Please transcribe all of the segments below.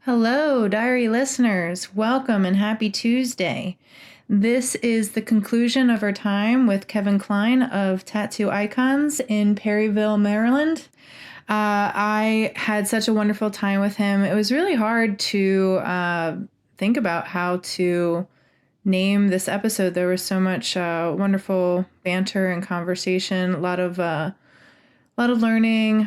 Hello, diary listeners. Welcome and happy Tuesday. This is the conclusion of our time with Kevin Kline of Tattoo Icons in Perryville, Maryland. I had such a wonderful time with him. It was really hard to think about how to name this episode. There was so much wonderful banter and conversation, a lot of learning.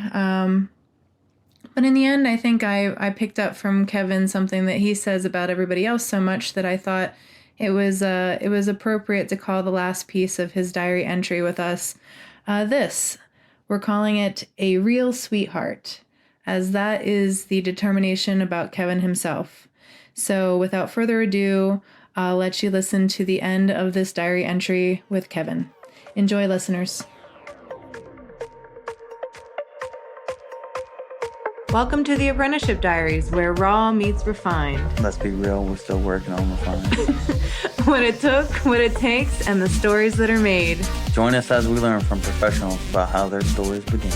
But in the end, I think I picked up from Kevin something that he says about everybody else so much that I thought it was appropriate to call the last piece of his diary entry with us this. We're calling it a real sweetheart, as that is the determination about Kevin himself. So without further ado, I'll let you listen to the end of this diary entry with Kevin. Enjoy, listeners. Welcome to the Apprenticeship Diaries, where raw meets refined. Let's be real, we're still working on refining. What it took, what it takes, and the stories that are made. Join us as we learn from professionals about how their stories began.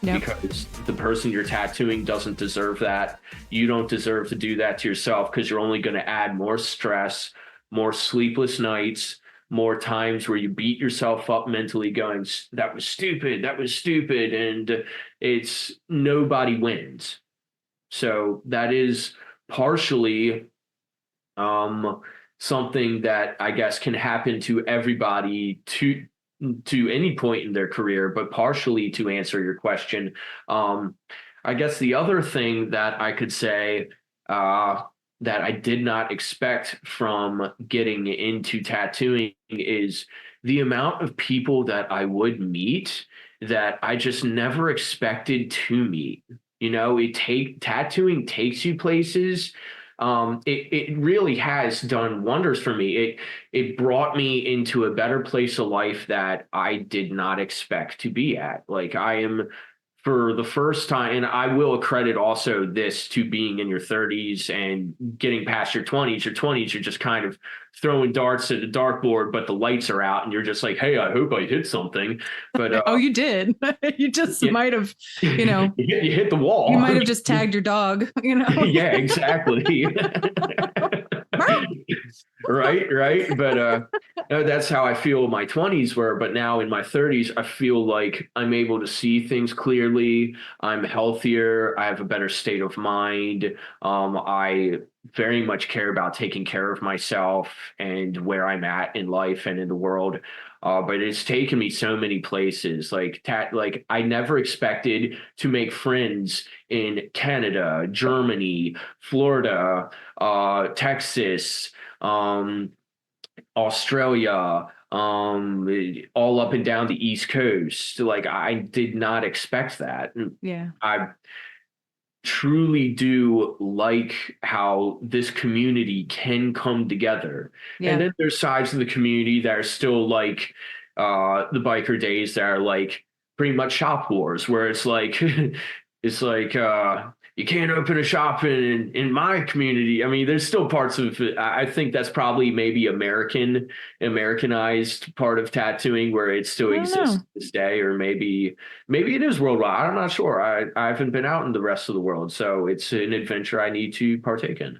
Yep. Because the person you're tattooing doesn't deserve that. You don't deserve to do that to yourself, because you're only going to add more stress, more sleepless nights, more times where you beat yourself up mentally going, that was stupid, and it's nobody wins. So that is partially something that I guess can happen to everybody to any point in their career, but partially to answer your question. I guess the other thing that I could say that I did not expect from getting into tattooing is the amount of people that I would meet that I just never expected to meet. You know, tattooing takes you places. It really has done wonders for me. It brought me into a better place of life that I did not expect to be at. Like, I am, for the first time, and I will accredit also this to being in your 30s and getting past your 20s. Your 20s, you're just kind of throwing darts at a dartboard, but the lights are out, and you're just like, hey, I hope I hit something. But oh, you did. You just might have, you hit the wall. You might have just tagged your dog, Yeah, exactly. Right. But that's how I feel my 20s were. But now in my 30s, I feel like I'm able to see things clearly. I'm healthier. I have a better state of mind. I very much care about taking care of myself and where I'm at in life and in the world. But it's taken me so many places. Like I never expected to make friends in Canada, Germany, Florida, Texas, Australia, all up and down the East Coast. Like, I did not expect that. Yeah. I truly do like how this community can come together. Yeah. And then there's sides of the community that are still like the biker days that are like pretty much shop wars, where it's like you can't open a shop in my community. I mean, there's still parts of it. I think that's probably maybe Americanized part of tattooing where it still exists to this day, or maybe it is worldwide. I'm not sure. I haven't been out in the rest of the world, so it's an adventure I need to partake in.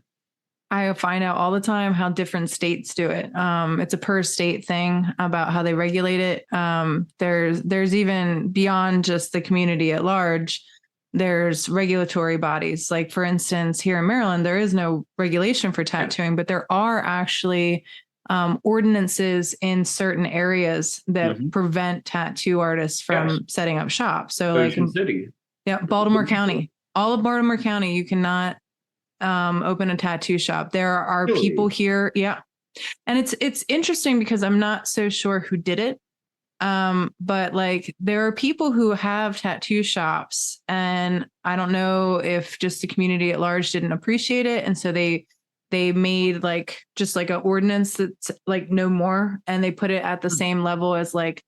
I find out all the time how different states do it. It's a per state thing about how they regulate it. There's even beyond just the community at large. There's regulatory bodies. Like, for instance, here in Maryland, there is no regulation for tattooing, but there are actually ordinances in certain areas that prevent tattoo artists from setting up shop. So Ocean City. Yeah, Baltimore County. All of Baltimore County, you cannot open a tattoo shop. There are people here. Yeah. And it's interesting because I'm not so sure who did it. But like, there are people who have tattoo shops, and I don't know if just the community at large didn't appreciate it. And so they made like just like an ordinance that's like no more. And they put it at the same level as like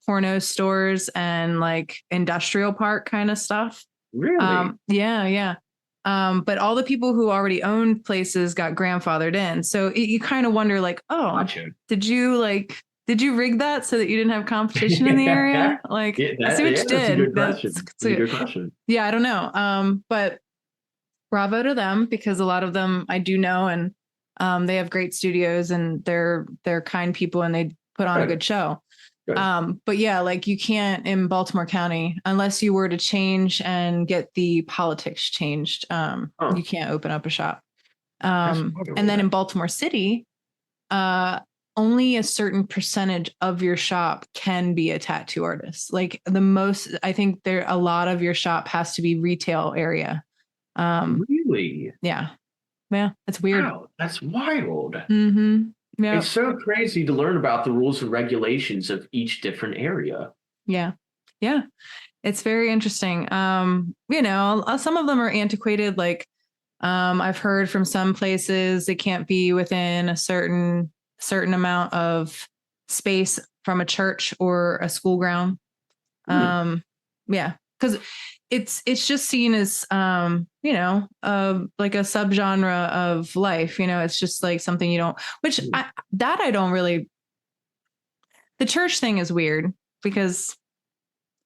porno stores and like industrial park kind of stuff. Really? Yeah. But all the people who already owned places got grandfathered in. So you kind of wonder like, oh, Gotcha. did you rig that so that you didn't have competition in the area? Like, I see what you That's a did. good question. That's a good question. Yeah, I don't know. But bravo to them, because a lot of them I do know, and they have great studios, and they're kind people, and they put on a good show. Good. But yeah, like you can't in Baltimore County, unless you were to change and get the politics changed. You can't open up a shop. And then in Baltimore City, only a certain percentage of your shop can be a tattoo artist. Like the most, I think a lot of your shop has to be retail area. Really? Yeah. Yeah. It's weird. Wow, that's wild. Mm-hmm. Yeah. It's so crazy to learn about the rules and regulations of each different area. Yeah. Yeah. It's very interesting. Some of them are antiquated. Like, I've heard from some places it can't be within a certain amount of space from a church or a school ground. Yeah, because it's just seen as like a subgenre of life. It's just like something you don't. Which I don't really. The church thing is weird because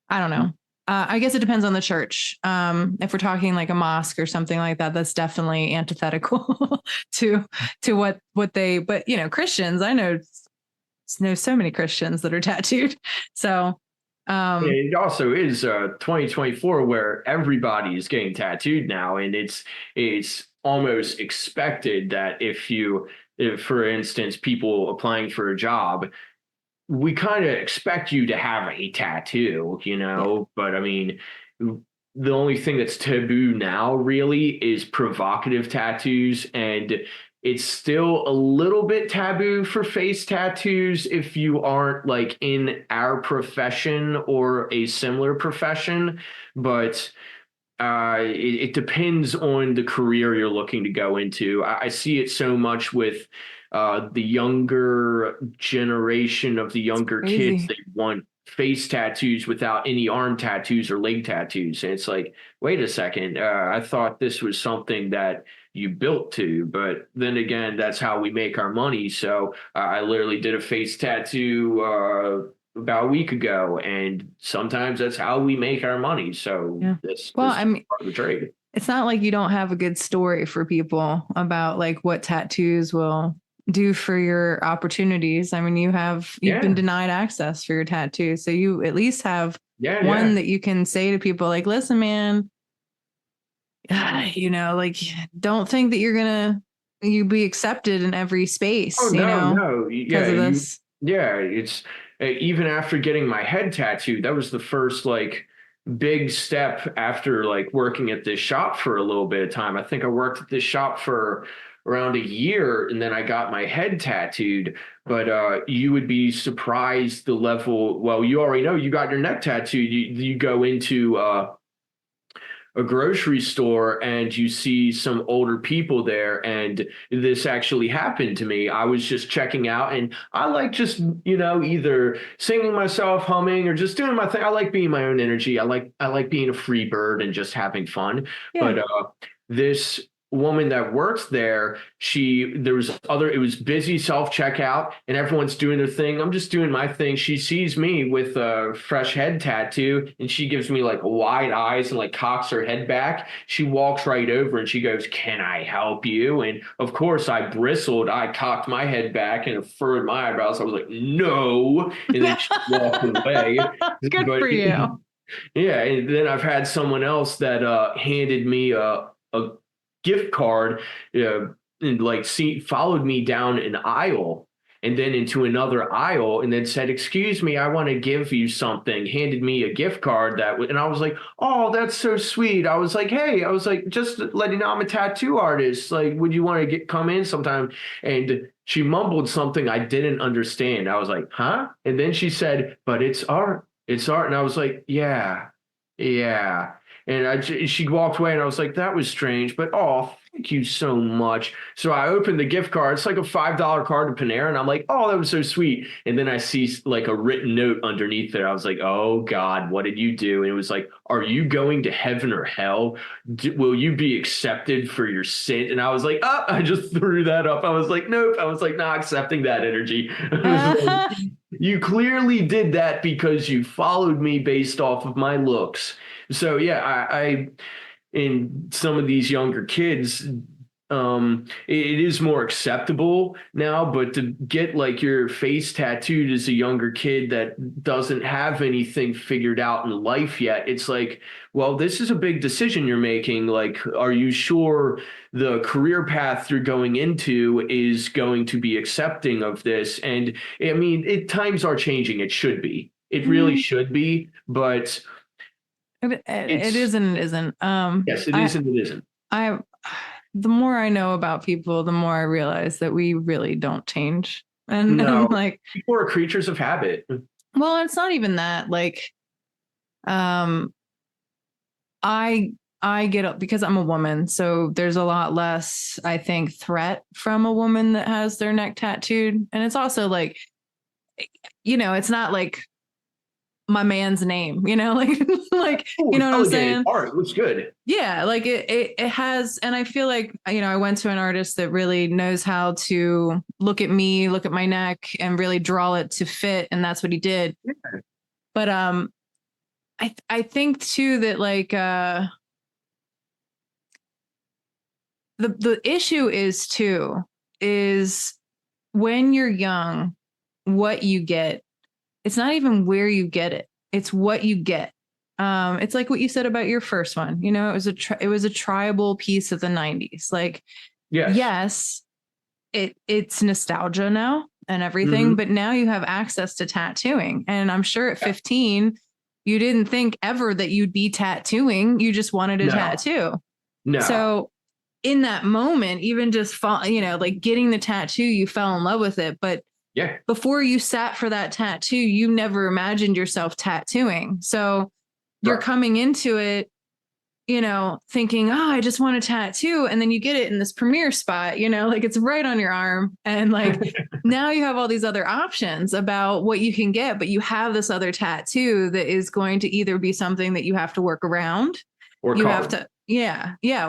I don't know. I guess it depends on the church. If we're talking like a mosque or something like that, that's definitely antithetical to what they. But Christians, I know so many Christians that are tattooed. So it also is 2024 where everybody is getting tattooed now, and it's almost expected that if for instance people applying for a job, we kind of expect you to have a tattoo, but I mean, the only thing that's taboo now really is provocative tattoos, and it's still a little bit taboo for face tattoos if you aren't like in our profession or a similar profession, but it depends on the career you're looking to go into. I see it so much with the younger generation of the younger kids. They want face tattoos without any arm tattoos or leg tattoos. And it's like, wait a second, I thought this was something that you built to. But then again, that's how we make our money. So I literally did a face tattoo about a week ago, and sometimes that's how we make our money. So that's I mean, part of the trade. It's not like you don't have a good story for people about like what tattoos will do for your opportunities. I mean, you've been denied access for your tattoo, so you at least have one that you can say to people like, listen, man, like don't think that you be accepted in every space. Oh no, because of this. It's even after getting my head tattooed, that was the first like big step after like working at this shop for a little bit of time. I think I worked at this shop for around a year, and then I got my head tattooed. But you would be surprised the level. Well, you already know you got your neck tattooed. You go into a grocery store and you see some older people there, and this actually happened to me. I was just checking out, and I like just either singing myself, humming, or just doing my thing. I like being my own energy. I like being a free bird and just having fun. But this woman that works there, it was busy self-checkout and everyone's doing their thing. I'm just doing my thing. She sees me with a fresh head tattoo, and she gives me like wide eyes and like cocks her head back. She walks right over and she goes, "Can I help you?" And of course I bristled. I cocked my head back and furrowed my eyebrows. I was like, "No." And then she walked away. Good for you. Yeah. And then I've had someone else that handed me a gift card, and like followed me down an aisle and then into another aisle, and then said, "Excuse me, I want to give you something." Handed me a gift card and I was like, "Oh, that's so sweet." I was like, "Hey," I was like, "just letting you know I'm a tattoo artist. Like, would you want to come in sometime?" And she mumbled something I didn't understand. I was like, "Huh?" And then she said, "But it's art. It's art." And I was like, "Yeah. Yeah." And she walked away, and I was like, that was strange, but oh, thank you so much. So I opened the gift card. It's like a $5 card to Panera, and I'm like, oh, that was so sweet. And then I see like a written note underneath there. I was like, oh God, what did you do? And it was like, are you going to heaven or hell? Will you be accepted for your sin? And I was like, oh, I just threw that up. I was like, nope. I was like, not accepting that energy. I was like, you clearly did that because you followed me based off of my looks. So yeah, I in some of these younger kids, it is more acceptable now, but to get like your face tattooed as a younger kid that doesn't have anything figured out in life yet, it's like, well, this is a big decision you're making. Like, are you sure the career path you're going into is going to be accepting of this? And I mean, times are changing. It should be. It really should be, but it is and it isn't. Yes, it is and it isn't. The more I know about people, the more I realize that we really don't change. And, no, like, people are creatures of habit. Well, it's not even that. Like, I get up because I'm a woman, so there's a lot less, I think, threat from a woman that has their neck tattooed. And it's also like, it's not like my man's name, like Ooh, you know what I'm saying? Art looks good. Yeah, like it has, and I feel like, I went to an artist that really knows how to look at me, look at my neck, and really draw it to fit, and that's what he did. Yeah. But I think too that like the issue is when you're young, what you get. It's not even where you get it. It's what you get. It's like what you said about your first one. It was a tribal piece of the 90s. Like, yes, it's nostalgia now and everything, but now you have access to tattooing. And I'm sure at 15, you didn't think ever that you'd be tattooing. You just wanted a tattoo. No. So in that moment, even just like getting the tattoo, you fell in love with it. But yeah, before you sat for that tattoo, you never imagined yourself tattooing. So you're coming into it, thinking, oh, I just want a tattoo. And then you get it in this premiere spot, like it's right on your arm. And like, now you have all these other options about what you can get, but you have this other tattoo that is going to either be something that you have to work around or you have to,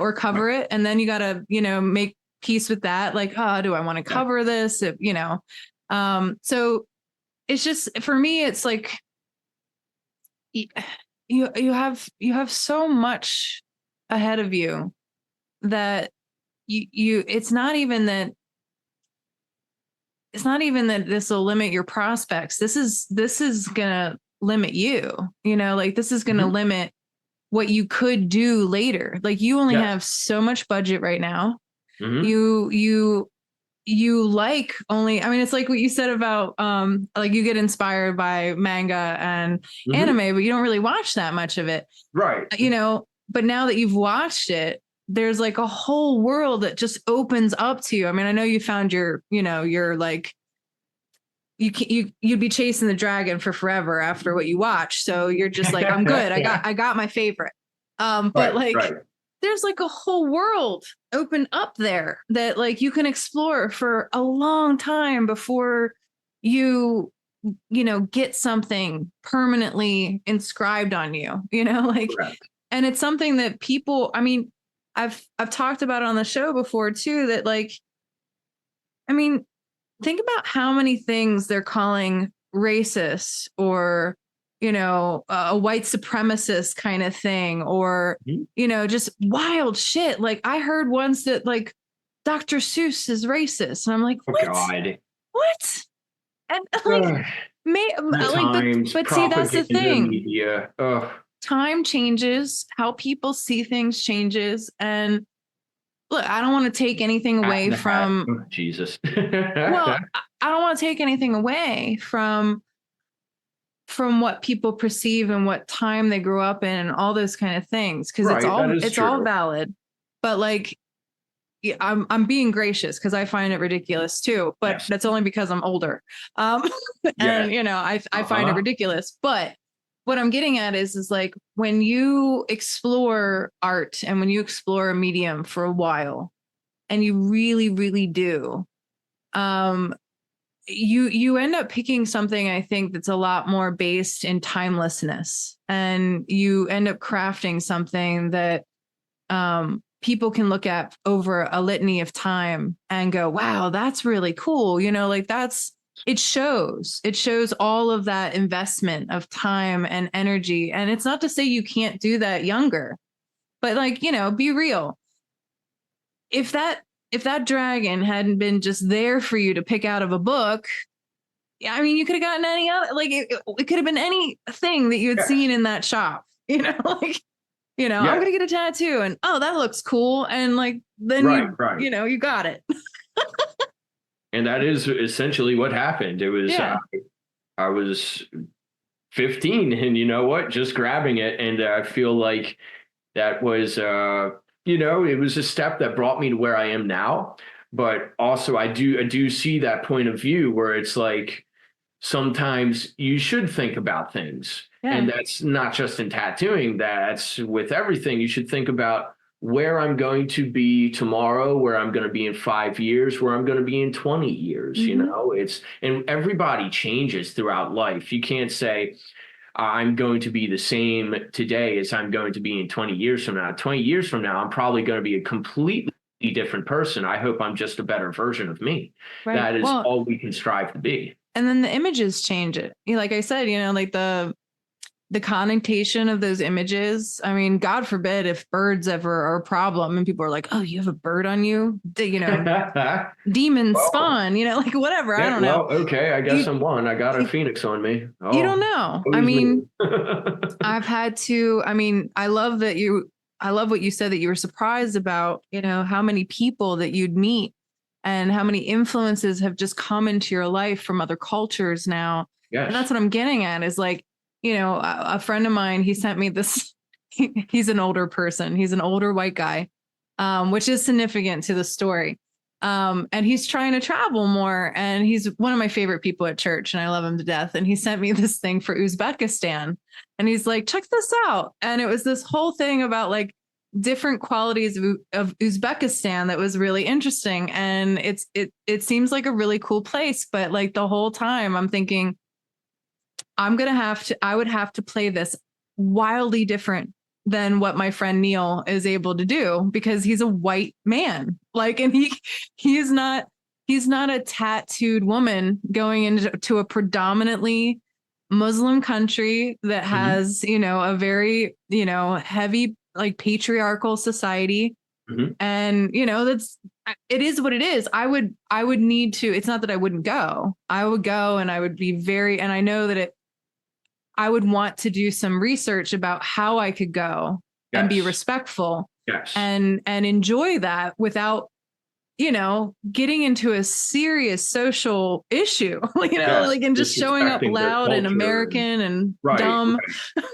or cover it. And then you got to, make peace with that. Like, oh, do I want to cover this? So it's just, for me, it's like, you have so much ahead of you that it's not even that this will limit your prospects. This is gonna limit you, like this is gonna limit what you could do later. Like you only have so much budget right now. You like only, I mean, it's like what you said about like you get inspired by manga and anime, but you don't really watch that much of it. Right. But now that you've watched it, there's like a whole world that just opens up to you. I mean, I know you found your like, you'd be chasing the dragon for forever after what you watch. So you're just like, I'm good. I got my favorite. But there's like a whole world open up there that like you can explore for a long time before you get something permanently inscribed on you, like, and it's something that people, I mean, I've talked about on the show before too, that like, I mean, think about how many things they're calling racist or a white supremacist kind of thing, or, just wild shit. Like I heard once that like Dr. Seuss is racist. And I'm like, what? Oh, God. What? And like, but see, that's the thing. Media. Time changes, how people see things changes. And look, I don't want to take anything away from Jesus. Well, I don't want to take anything away from what people perceive and what time they grew up in and all those kind of things. Cause it's all valid, but like, I'm being gracious cause I find it ridiculous too, but that's only because I'm older. And I find it ridiculous, but what I'm getting at is like when you explore art and when you explore a medium for a while, and you really, really do, you end up picking something, I think, that's a lot more based in timelessness, and you end up crafting something that people can look at over a litany of time and go, wow, that's really cool. Like it shows all of that investment of time and energy. And it's not to say you can't do that younger, but like, be real. If that dragon hadn't been just there for you to pick out of a book, I mean, you could have gotten any other, like it could have been anything that you had seen in that shop, like, I'm going to get a tattoo and, oh, that looks cool. And like, then you got it. And that is essentially what happened. It was, I was 15 and you know what, just grabbing it. And I feel like that was, it was a step that brought me to where I am now. But also I do see that point of view where it's like, sometimes you should think about things. Yeah. And that's not just in tattooing, that's with everything. You should think about where I'm going to be tomorrow, where I'm going to be in 5 years, where I'm going to be in 20 years. And everybody changes throughout life. You can't say I'm going to be the same today as I'm going to be in 20 years from now. 20 years from now, I'm probably going to be a completely different person. I hope I'm just a better version of me. Right. That is all we can strive to be. And then the images change it. Like I said, like the connotation of those images. I mean, God forbid if birds ever are a problem and people are like, oh, you have a bird on you, demon spawn, like whatever. I don't know. Okay. I guess I'm one. I got a phoenix on me. Oh, you don't know. I mean, I love what you said, that you were surprised about, how many people that you'd meet and how many influences have just come into your life from other cultures now. Yes. And that's what I'm getting at is like, a friend of mine, he sent me this, he's an older person. He's an older white guy, which is significant to the story. And he's trying to travel more. And he's one of my favorite people at church and I love him to death. And he sent me this thing for Uzbekistan and he's like, check this out. And it was this whole thing about like different qualities of Uzbekistan that was really interesting. And it seems like a really cool place. But like the whole time I'm thinking, I would have to play this wildly different than what my friend Neil is able to do because he's a white man. Like, and he's not a tattooed woman going into a predominantly Muslim country that has, a very, heavy, like patriarchal society. Mm-hmm. And, it is what it is. I would need to, it's not that I wouldn't go. I would go and I would be and I know that I would want to do some research about how I could go and be respectful and enjoy that without, getting into a serious social issue, and just showing up loud and American and dumb. Right.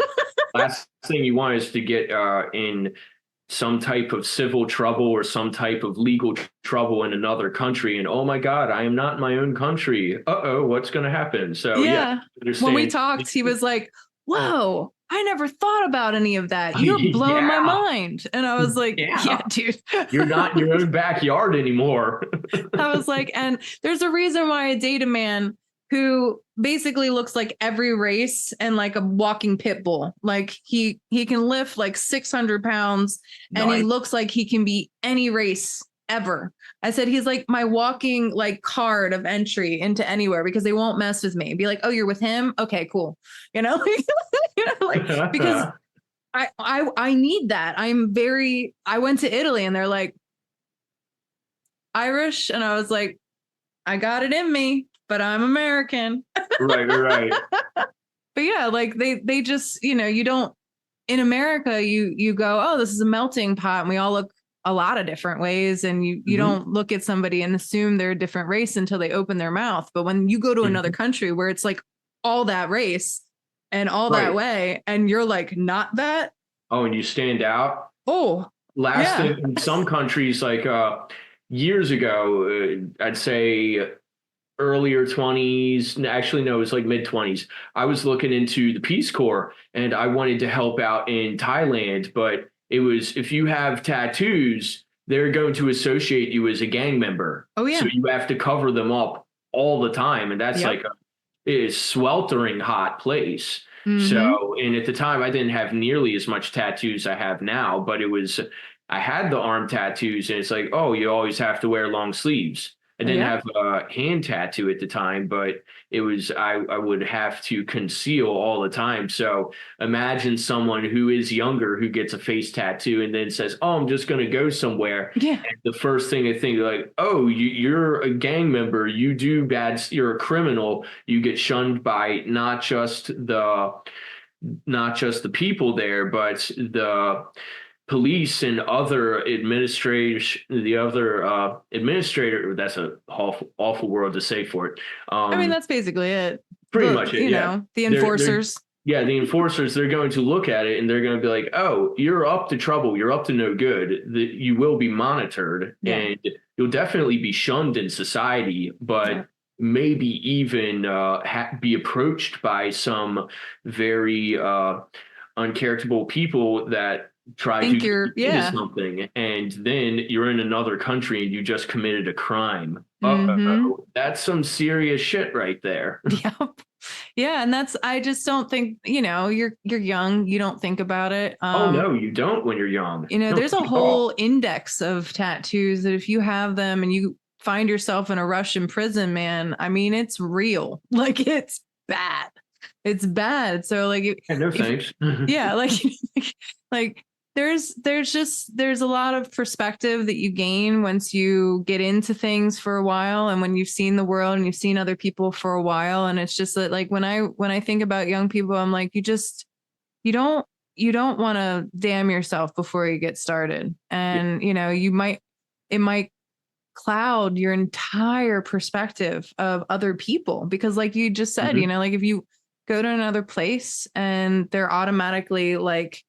Last thing you want is to get in some type of civil trouble or some type of legal trouble in another country. And, oh my God, I am not in my own country. Uh-oh, what's going to happen? So when we talked, he was like, whoa, I never thought about any of that. You're blowing my mind. And I was like, yeah dude. You're not in your own backyard anymore. I was like, and there's a reason why I date a man who basically looks like every race and like a walking pit bull. Like he can lift like 600 pounds and he looks like he can be any race ever. I said, he's like my walking like card of entry into anywhere because they won't mess with me. Be like, oh, you're with him? Okay, cool. Because I need that. I went to Italy and they're like Irish. And I was like, I got it in me, but I'm American. Right. But yeah, like they just, you don't, in America, you go, oh, this is a melting pot and we all look a lot of different ways. And you don't look at somebody and assume they're a different race until they open their mouth. But when you go to another country where it's like all that race and all that way, and you're like, not that. Oh, and you stand out. Oh, thing in some countries, like years ago, I'd say earlier 20s. Actually, no, it was like mid 20s. I was looking into the Peace Corps and I wanted to help out in Thailand, but it was if you have tattoos, they're going to associate you as a gang member. Oh So yeah. you have to cover them up all the time. And that's Yep. like it is sweltering hot place. Mm-hmm. So, and at the time, I didn't have nearly as much tattoos I have now, but I had the arm tattoos, and it's like, oh, you always have to wear long sleeves. I didn't Yeah. have a hand tattoo at the time, but I would have to conceal all the time. So imagine someone who is younger who gets a face tattoo and then says, oh, I'm just going to go somewhere. Yeah. And the first thing I think, like, oh, you're a gang member, you do bad, you're a criminal, you get shunned by not just the people there, but the police and other administrators, the other administrator. That's a awful word to say for it. I mean, that's basically it. Pretty much it. Yeah, The they're enforcers. yeah, the enforcers. They're going to look at it and they're going to be like, "Oh, you're up to trouble. You're up to no good. You will be monitored, Yeah. and you'll definitely be shunned in society, but." Yeah. Maybe even be approached by some very uncharacterable people that try to Think get you're, you into yeah. something, and then you're in another country and you just committed a crime. Mm-hmm. That's some serious shit right there. Yep. Yeah. And I just don't think, you're young. You don't think about it. Oh no, you don't when you're young. No, There's a not at all. whole index of tattoos that if you have them and you find yourself in a Russian prison, man, I mean, it's real. Like it's bad. It's bad. So like, Yeah, no thanks. yeah, like there's a lot of perspective that you gain once you get into things for a while, and when you've seen the world and you've seen other people for a while. And it's just that, like, when I think about young people, I'm like, you don't want to damn yourself before you get started. And it might cloud your entire perspective of other people, because like you just said, like if you go to another place and they're automatically like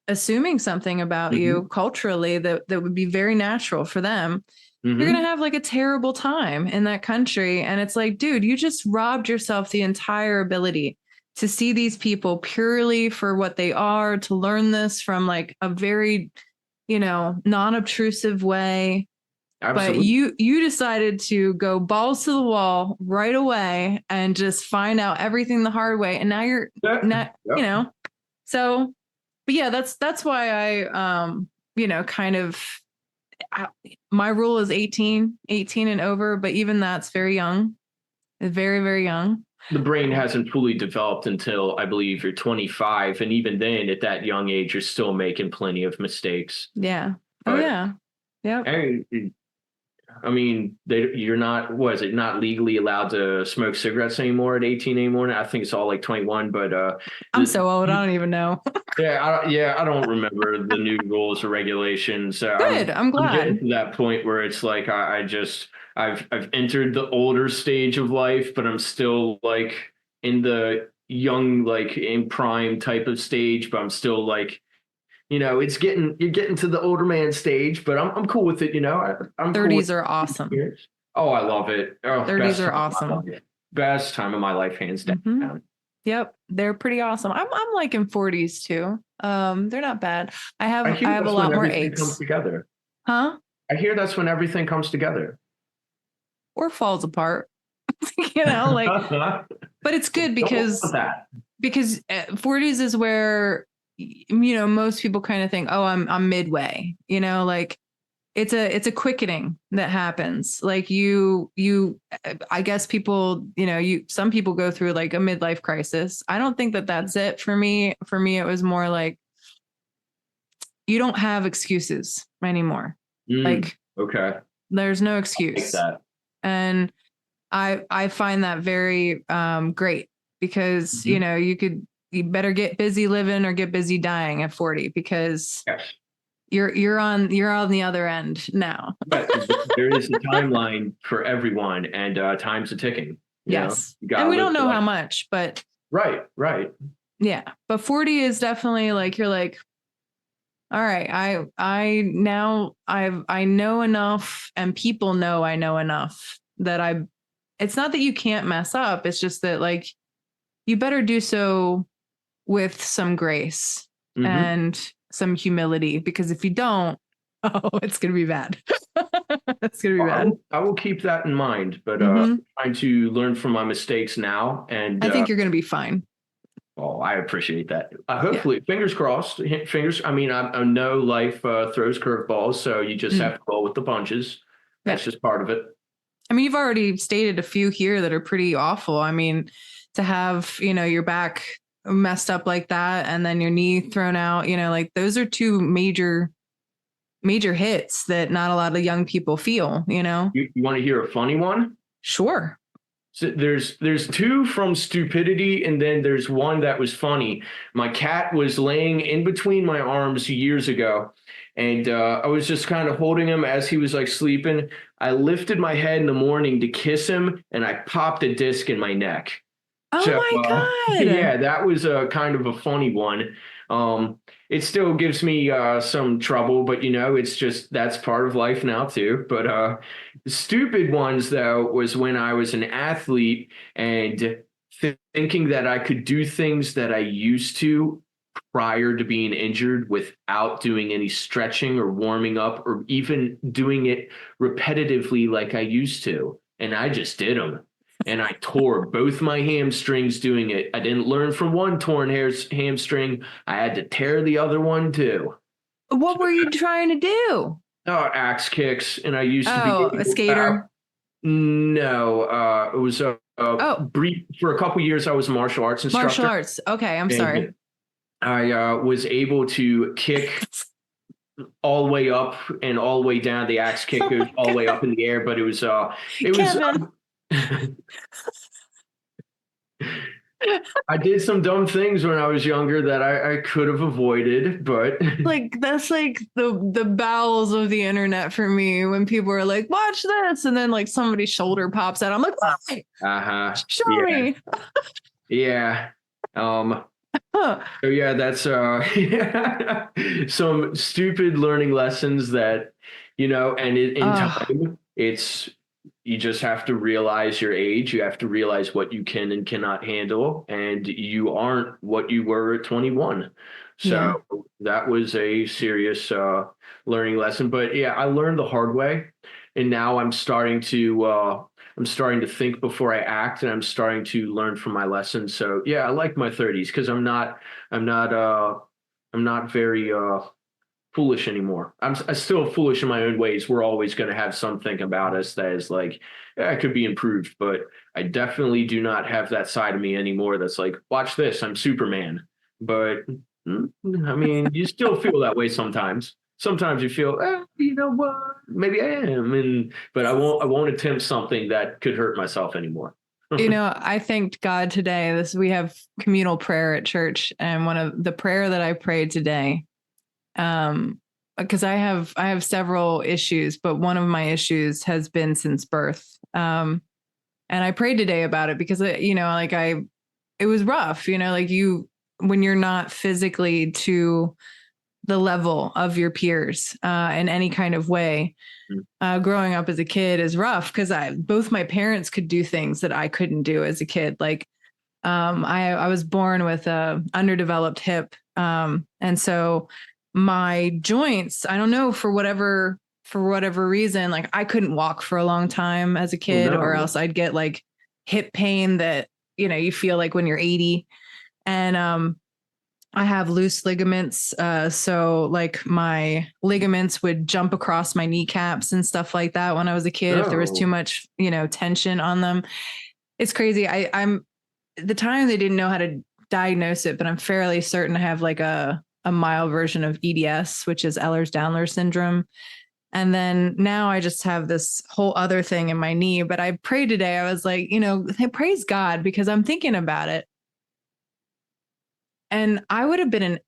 assuming something about you culturally that would be very natural for them, you're going to have like a terrible time in that country. And it's like, dude, you just robbed yourself the entire ability to see these people purely for what they are, to learn this from like a very, non-obtrusive way. Absolutely. But you decided to go balls to the wall right away and just find out everything the hard way. And now you're not, so, but yeah, that's why kind of, my rule is 18 and over, but even that's very young, very, very young. The brain hasn't fully developed until I believe you're 25. And even then at that young age, you're still making plenty of mistakes. Yeah. But, yeah. Yeah. I mean, you're not, was it not legally allowed to smoke cigarettes anymore at 18 anymore? I think it's all like 21, but I'm so old, I don't even know. I don't remember the new rules or regulations. Good, I'm glad. I'm getting to that point where it's like I've entered the older stage of life, but I'm still like in the young, like in prime type of stage, but I'm still like, you're getting to the older man stage, but I'm cool with it. I'm 30s cool are awesome. Oh, I love it. Oh, 30s are awesome. Best time of my life, hands down. Mm-hmm. Yep, they're pretty awesome. I'm liking 40s too. They're not bad. I have a lot more aches. Comes together. Huh? I hear that's when everything comes together. Or falls apart. But it's good because 40s is where most people kind of think, oh, I'm midway, like it's a quickening that happens. Like I guess people, some people go through like a midlife crisis. I don't think that that's it for me. For me, it was more like, you don't have excuses anymore. Like, okay, there's no excuse. I like that. And I find that very great, because, you better get busy living or get busy dying at 40, because you're on the other end now. But there is a timeline for everyone, and time's a ticking. Yes. And we don't know how much, but right. Yeah. But 40 is definitely like, you're like, all right, I know enough, and people know I know enough that I it's not that you can't mess up. It's just that like you better do so with some grace and some humility, because if you don't, it's going to be bad. It's going to be bad. I will keep that in mind, but trying to learn from my mistakes now. And I think you're going to be fine. Oh, I appreciate that. Hopefully, fingers crossed. I mean, I know life throws curveballs, so you just have to roll with the punches. That's just part of it. I mean, you've already stated a few here that are pretty awful. I mean, to have, your back messed up like that and then your knee thrown out, like those are two major hits that not a lot of young people feel, You want to hear a funny one? Sure. So there's two from stupidity, and then there's one that was funny. My cat was laying in between my arms years ago, and I was just kind of holding him as he was like sleeping. I lifted my head in the morning to kiss him, and I popped a disc in my neck. Oh my God. Yeah, that was kind of a funny one. It still gives me some trouble, but it's just, that's part of life now too. But the stupid ones though was when I was an athlete and thinking that I could do things that I used to prior to being injured without doing any stretching or warming up or even doing it repetitively like I used to. And I just did them. And I tore both my hamstrings doing it. I didn't learn from one torn hamstring. I had to tear the other one too. What were you trying to do? Axe kicks. And I used to be a skater. No, it was brief. For a couple years, I was a martial arts instructor. Martial arts. Okay, I'm sorry. I was able to kick all the way up and all the way down. The axe kick goes all the way up in the air, but it was I did some dumb things when I was younger that I could have avoided, but like that's like the bowels of the internet for me when people are like, watch this, and then like somebody's shoulder pops out. I'm like, why? Show me. Yeah. So yeah, that's some stupid learning lessons that, and in time it's, you just have to realize your age. You have to realize what you can and cannot handle. And you aren't what you were at 21. So that was a serious learning lesson. But yeah, I learned the hard way. And now I'm starting to think before I act, and I'm starting to learn from my lessons. So yeah, I like my 30s because I'm not very foolish anymore. I'm still foolish in my own ways. We're always going to have something about us that is like, it could be improved, but I definitely do not have that side of me anymore. That's like, watch this, I'm Superman. But I mean, you still feel that way sometimes. Sometimes you feel, you know what, maybe I am, but I won't attempt something that could hurt myself anymore. I thanked God today. We have communal prayer at church, and one of the prayer that I prayed today, because I have several issues, but one of my issues has been since birth. And I prayed today about it because, it was rough, when you're not physically to the level of your peers, in any kind of way. Growing up as a kid is rough because both my parents could do things that I couldn't do as a kid. Like, I was born with a underdeveloped hip. And so my joints, I don't know, for whatever reason, like I couldn't walk for a long time as a kid, or else I'd get like hip pain that, you feel like when you're 80. And, I have loose ligaments. So like my ligaments would jump across my kneecaps and stuff like that when I was a kid, if there was too much, tension on them. It's crazy. I'm the time they didn't know how to diagnose it, but I'm fairly certain I have like a mild version of EDS, which is Ehlers-Danlos syndrome. And then now I just have this whole other thing in my knee. But I prayed today. I was like, praise God, because I'm thinking about it. And I would have been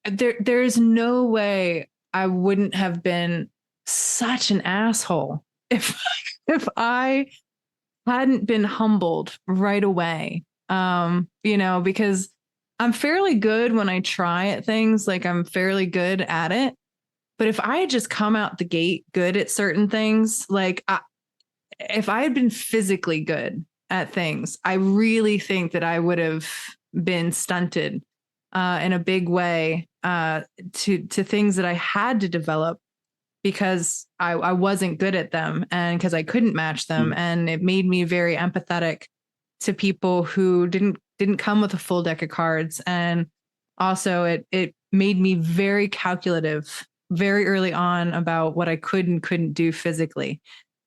there's no way I wouldn't have been such an asshole if I hadn't been humbled right away. Because I'm fairly good when I try at things, like I'm fairly good at it. But if I had just come out the gate good at certain things, like if I had been physically good at things, I really think that I would have been stunted in a big way to things that I had to develop because I wasn't good at them and because I couldn't match them. And it made me very empathetic to people who didn't come with a full deck of cards. And also it made me very calculative very early on about what I could and couldn't do physically.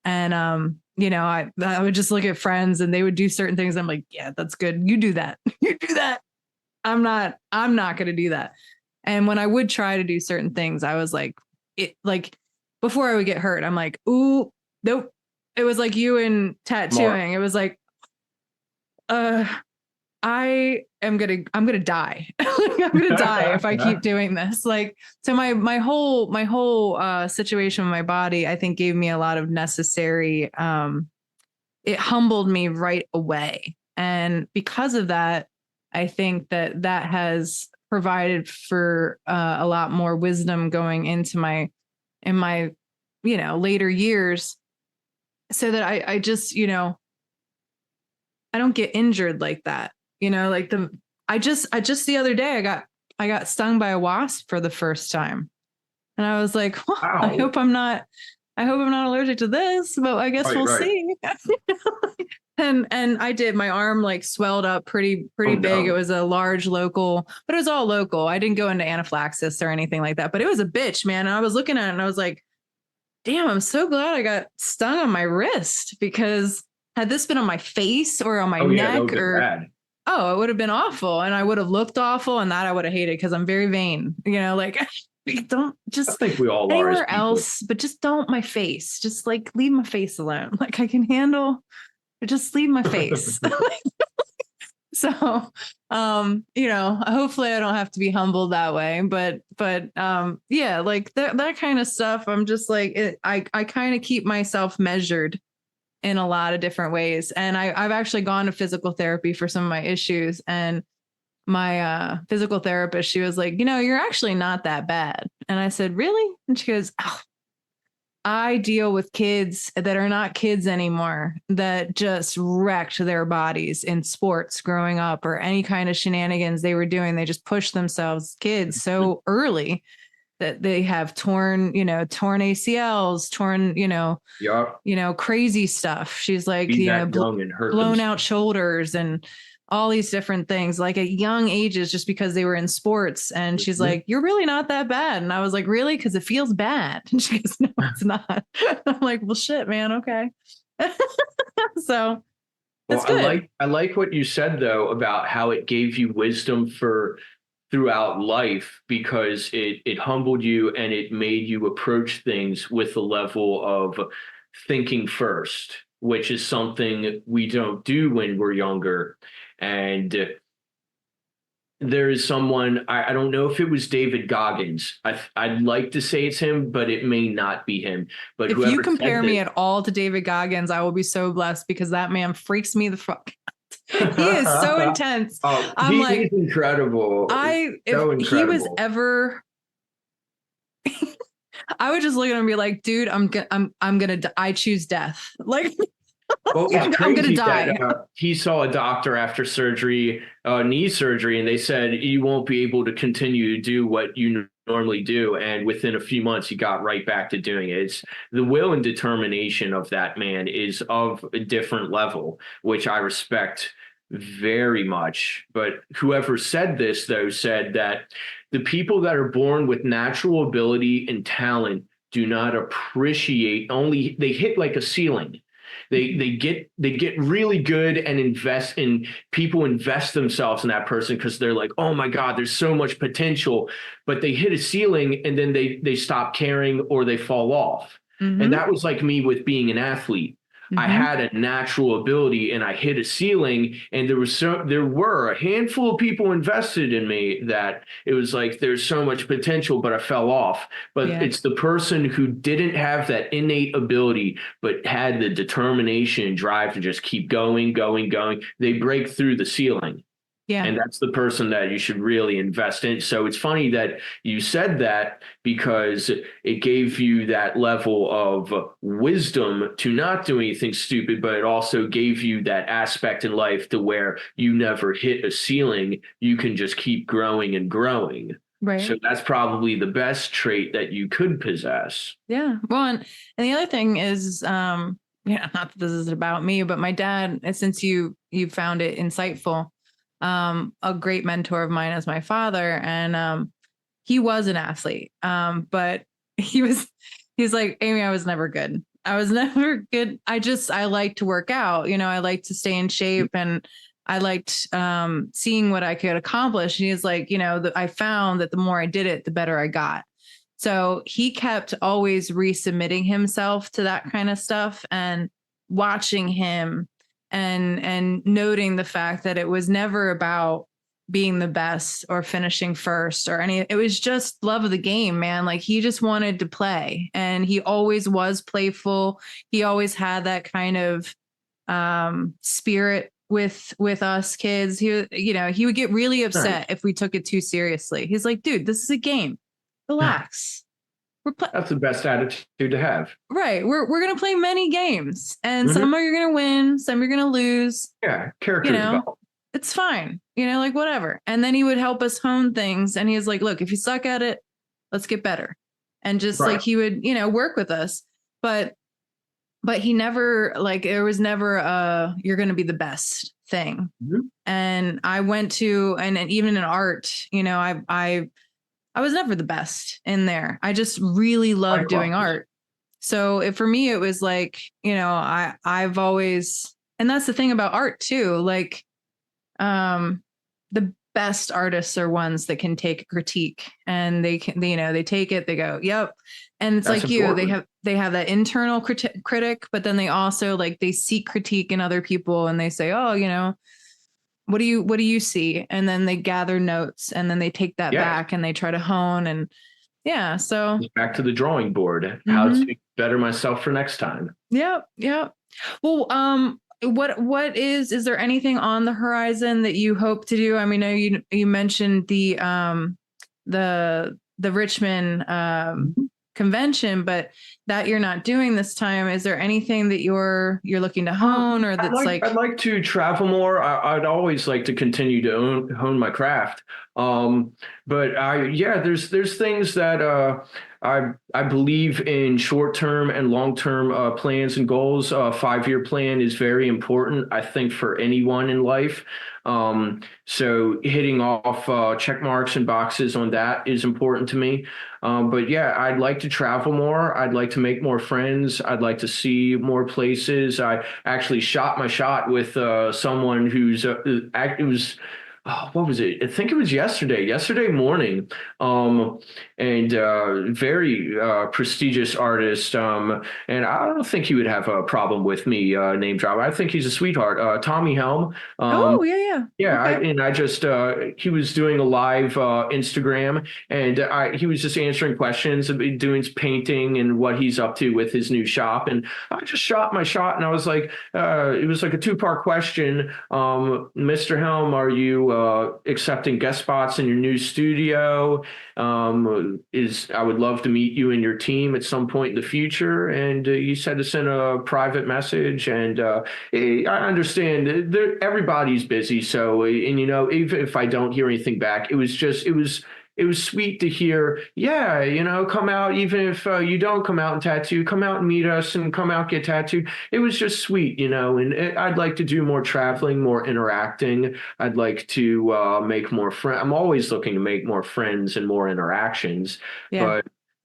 And I would just look at friends and they would do certain things. I'm like, yeah, that's good. You do that. You do that. I'm not going to do that. And when I would try to do certain things, I was like, before I would get hurt, I'm like, ooh, nope. It was like you in tattooing. It was like, I'm gonna die. I'm gonna die if I keep doing this. Like, so my whole situation with my body, I think gave me a lot of necessary, it humbled me right away. And because of that, I think that has provided for a lot more wisdom going into my later years, so that I just, I don't get injured like that. I just the other day I got stung by a wasp for the first time. And I was like, well, Wow. I hope I'm not allergic to this, but I guess we'll see. And I did. My arm like swelled up pretty big. No. It was a large local, but it was all local. I didn't go into anaphylaxis or anything like that, but it was a bitch, man. And I was looking at it and I was like, damn, I'm so glad I got stung on my wrist, because had this been on my face or on my neck it would have been awful. And I would have looked awful, and that I would have hated because I'm very vain, like don't just, I think we all are anywhere else, but just don't my face. Just like leave my face alone. Like I can handle, just leave my face. So, hopefully I don't have to be humbled that way, but yeah, like that kind of stuff. I'm just like, I kind of keep myself measured in a lot of different ways. And I've actually gone to physical therapy for some of my issues, and my physical therapist, she was like, you're actually not that bad. And I said, really? And she goes, oh, I deal with kids that are not kids anymore, that just wrecked their bodies in sports growing up, or any kind of shenanigans they were doing. They just pushed themselves, kids, so early that they have torn ACLs, torn, crazy stuff. She's like, blown out shoulders and all these different things, like at young ages, just because they were in sports. And she's like, you're really not that bad. And I was like, really? Because it feels bad. And she goes, no, it's not. I'm like, well, shit, man. Okay. So that's good. I like what you said though, about how it gave you wisdom throughout life, because it humbled you and it made you approach things with a level of thinking first, which is something we don't do when we're younger. And there is someone, I don't know if it was David Goggins. I'd like to say it's him, but it may not be him. But if you compare me at all to David Goggins, I will be so blessed, because that man freaks me the fuck. He is so intense. He's incredible. He was ever, I would just look at him and be like, dude, I'm gonna I choose death. Like, well, I'm gonna die. He saw a doctor after surgery, knee surgery, and they said you won't be able to continue to do what you normally do. And within a few months, he got right back to doing it. It's the will and determination of that man is of a different level, which I respect very much. But whoever said this, though, said that the people that are born with natural ability and talent do not appreciate, only they hit like a ceiling. They get really good and people invest themselves in that person because they're like, oh my God, there's so much potential, but they hit a ceiling and then they stop caring or they fall off. Mm-hmm. And that was like me with being an athlete. Mm-hmm. I had a natural ability and I hit a ceiling, and there were a handful of people invested in me that it was like, there's so much potential, but I fell off. But It's the person who didn't have that innate ability, but had the determination and drive to just keep going. They break through the ceiling. Yeah. And that's the person that you should really invest in. So it's funny that you said that, because it gave you that level of wisdom to not do anything stupid, but it also gave you that aspect in life to where you never hit a ceiling. You can just keep growing and growing. Right. So that's probably the best trait that you could possess. Yeah. Well, and the other thing is, yeah, not that this is about me, but my dad, and since you found it insightful, a great mentor of mine is my father, and he was an athlete, but he's like, Amy, I was never good. I was never good. I like to work out, I like to stay in shape, and I liked seeing what I could accomplish. And he's like, I found that the more I did it, the better I got. So he kept always resubmitting himself to that kind of stuff, and watching him and noting the fact that it was never about being the best or finishing first or any. It was just love of the game, man. Like, he just wanted to play, and he always was playful. He always had that kind of spirit with us kids. He would get really upset if we took it too seriously. He's like, dude, this is a game. Relax. That's the best attitude to have. Right. We're gonna play many games, and some are you're gonna win, some you're gonna lose. Yeah, character development. It's fine. Like, whatever. And then he would help us hone things, and he was like, look, if you suck at it, let's get better. And just like he would, work with us. But he never, like, there was never a you're gonna be the best thing. And I went to, and even in art, I was never the best in there. I just really loved doing art. So for me, it was like, I've always, and that's the thing about art too. Like, the best artists are ones that can take a critique, and they can, they take it, they go, yep. And it's that's like important. They have that internal critic, but then they also, like, they seek critique in other people, and they say, oh, what do you see? And then they gather notes, and then they take that back, and they try to hone. And so back to the drawing board, how to better myself for next time. Yep. Well, what is there anything on the horizon that you hope to do? I mean, you mentioned the Richmond convention, but that you're not doing this time. Is there anything that you're looking to hone, or that's I'd like to travel more. I'd always like to continue to hone my craft. But there's things that I believe in short-term and long-term plans and goals. A 5-year plan is very important, I think, for anyone in life. So hitting off check marks and boxes on that is important to me. But I'd like to travel more. I'd like to make more friends. I'd like to see more places. I actually shot my shot with someone who's it was. Oh, what was it? I think it was yesterday morning. And very prestigious artist. And I don't think he would have a problem with me name drop. I think he's a sweetheart. Tommy Helm. Yeah. Okay. He was doing a live Instagram, and he was just answering questions, doing his painting and what he's up to with his new shop. And I just shot my shot, and I was like, it was like a 2-part question. Mr. Helm, are you accepting guest spots in your new studio? I would love to meet you and your team at some point in the future. And you said to send a private message. And I understand everybody's busy. So, and even if I don't hear anything back, it was sweet to hear, come out, even if you don't come out and tattoo, come out and meet us and come out, get tattooed. It was just sweet, and I'd like to do more traveling, more interacting. I'd like to make more friends. I'm always looking to make more friends and more interactions. Yeah.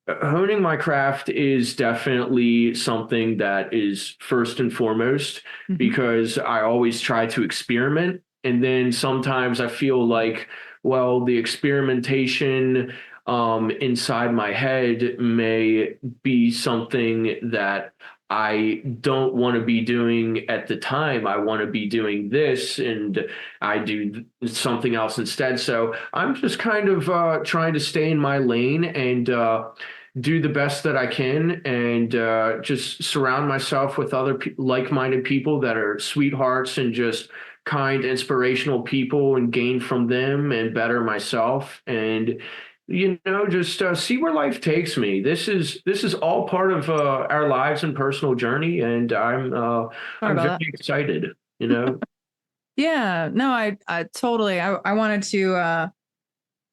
But honing my craft is definitely something that is first and foremost, because I always try to experiment. And then sometimes I feel like, well, the experimentation inside my head may be something that I don't want to be doing at the time. I want to be doing this, and I do something else instead. So I'm just kind of trying to stay in my lane and do the best that I can, and just surround myself with other like-minded people that are sweethearts and just kind, inspirational people and gain from them and better myself. And just see where life takes me. This is all part of our lives and personal journey, and Sorry I'm very about that. excited. You know, Yeah, no, I totally, I wanted to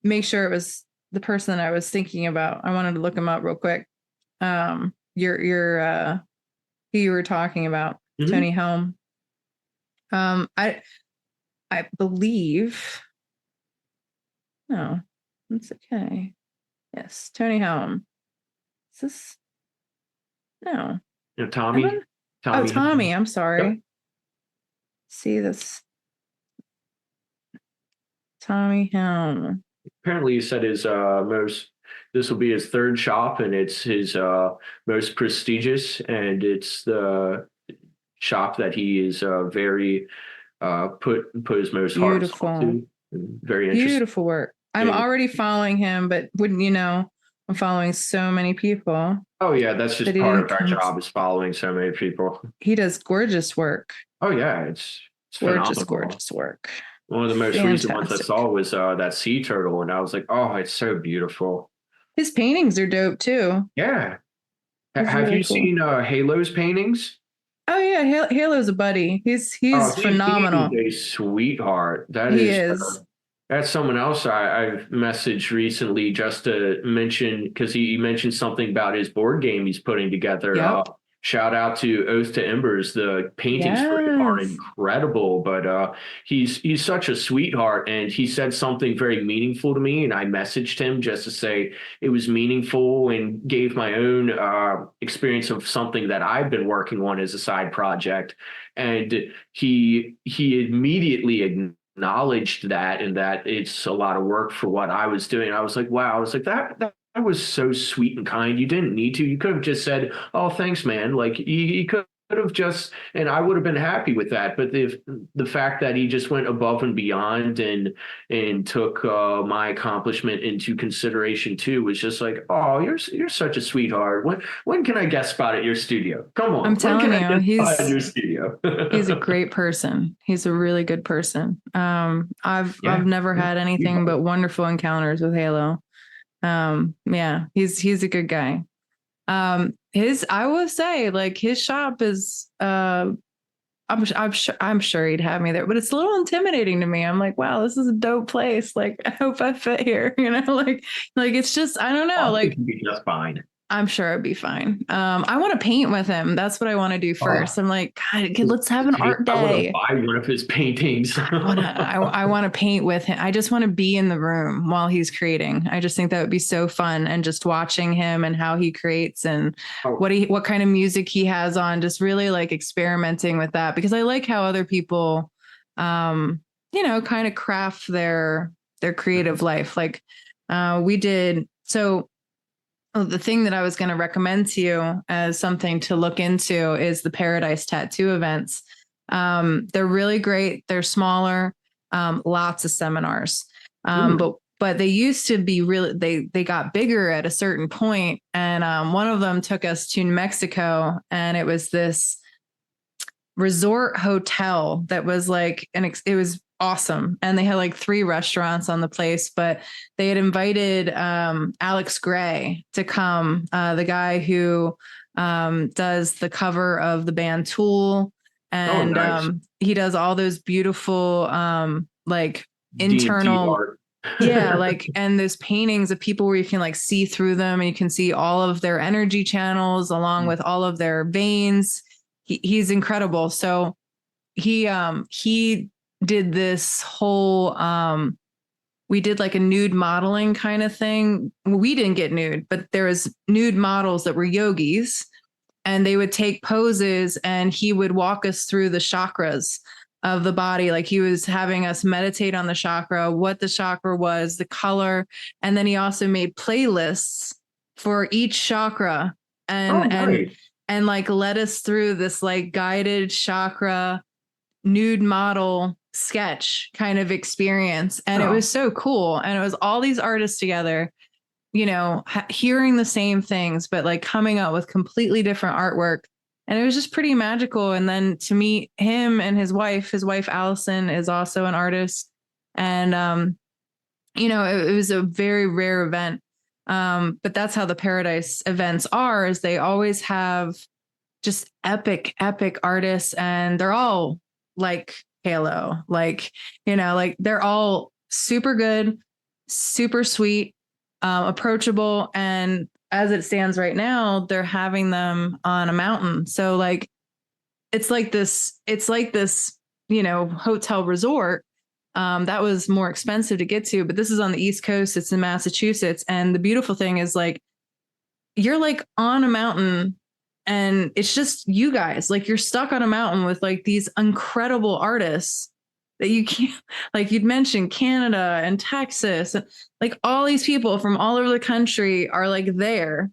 make sure it was the person I was thinking about. I wanted to look him up real quick. Your who you were talking about, Mhm. Tony Helm. I believe, no, it's okay. Yes, Tony Helm. Is this, no, Tommy, Evan? Oh, Tommy. Tommy, I'm Yep. sorry. See this, Tommy Helm. Apparently, he said his most. This will be his third shop, and it's his most prestigious, and it's the shop that he is very put his most heart and soul Beautiful, to. Very interesting. beautiful work. I'm And, already following him, but wouldn't you know, I'm following so many people oh yeah, that's that just he part didn't of our come. job is following so many people. He does gorgeous work, Oh yeah, it's gorgeous, phenomenal. gorgeous work. One of the most recent ones I Fantastic. saw was that sea turtle, and I was like, oh, it's so beautiful. His paintings are dope too. Yeah. He's Have really you cool. seen Halo's paintings? Oh yeah, Halo's a buddy. Oh, He's he is phenomenal. a sweetheart. He is. That's someone else I've messaged recently just to mention because he mentioned something about his board game he's putting together. Yep. Shout out to Oath to Embers. The paintings for it are Yes. incredible, but he's such a sweetheart, and he said something very meaningful to me, and I messaged him just to say it was meaningful and gave my own experience of something that I've been working on as a side project, and he immediately acknowledged that and that it's a lot of work for what I was doing. I was like, wow, I was like that was so sweet and kind. You didn't need to. You could have just said, "Oh, thanks, man." Like he could have just, and I would have been happy with that. But the fact that he just went above and beyond and took my accomplishment into consideration too was just like, "Oh, you're such a sweetheart. When can I guest spot at your studio? Come on, I'm when can telling I you, guest spot at your studio?" he's a great person. He's a really good person. I've Yeah, never had anything sweetheart. but wonderful encounters with Halo. Yeah, he's a good guy. His I will say, like, his shop is I'm sure he'd have me there, but it's a little intimidating to me. I'm like, wow, this is a dope place. Like, I hope I fit here. Like it's just, I don't know. I think Like, you'd be just fine. I'm sure it'd be fine. I want to paint with him. That's what I want to do first. Oh, I'm like, God, kid, let's have an art I want to day. buy one of his paintings. I want to paint with him. I just want to be in the room while he's creating. I just think that would be so fun, and just watching him and how he creates and Oh, what kind of music he has on, just really like experimenting with that, because I like how other people kind of craft their creative life. Like we did. So the thing that I was going to recommend to you as something to look into is the Paradise Tattoo events. They're really great. They're smaller, lots of seminars. mm, But they used to be really, they got bigger at a certain point, and one of them took us to New Mexico, and it was this resort hotel that was like it was awesome, and they had like 3 restaurants on the place, but they had invited Alex Gray to come, the guy who does the cover of the band Tool, oh, and nice. he does all those beautiful like D&T internal, art. yeah, like, and there's paintings of people where you can like see through them, and you can see all of their energy channels along with all of their veins. He's incredible. So he did this whole we did like a nude modeling kind of thing. We didn't get nude, but there was nude models that were yogis, and they would take poses, and he would walk us through the chakras of the body. Like, he was having us meditate on the chakra, what the chakra was, the color. And then he also made playlists for each chakra, Oh, and nice. like led us through this like guided chakra nude model sketch kind of experience. And it Oh, was so cool. And it was all these artists together, hearing the same things, but like coming up with completely different artwork. And it was just pretty magical. And then to meet him and his wife Allison is also an artist. And, it was a very rare event. But that's how the Paradise events are, is they always have just epic, epic artists. And they're all like Halo, like they're all super good, super sweet, approachable. And as it stands right now, they're having them on a mountain. So like, it's like this, hotel resort. That was more expensive to get to, but this is on the East Coast. It's in Massachusetts. And the beautiful thing is like, you're like on a mountain and it's just you guys, like you're stuck on a mountain with like these incredible artists that you can't, like you'd mentioned Canada and Texas, like all these people from all over the country are like there.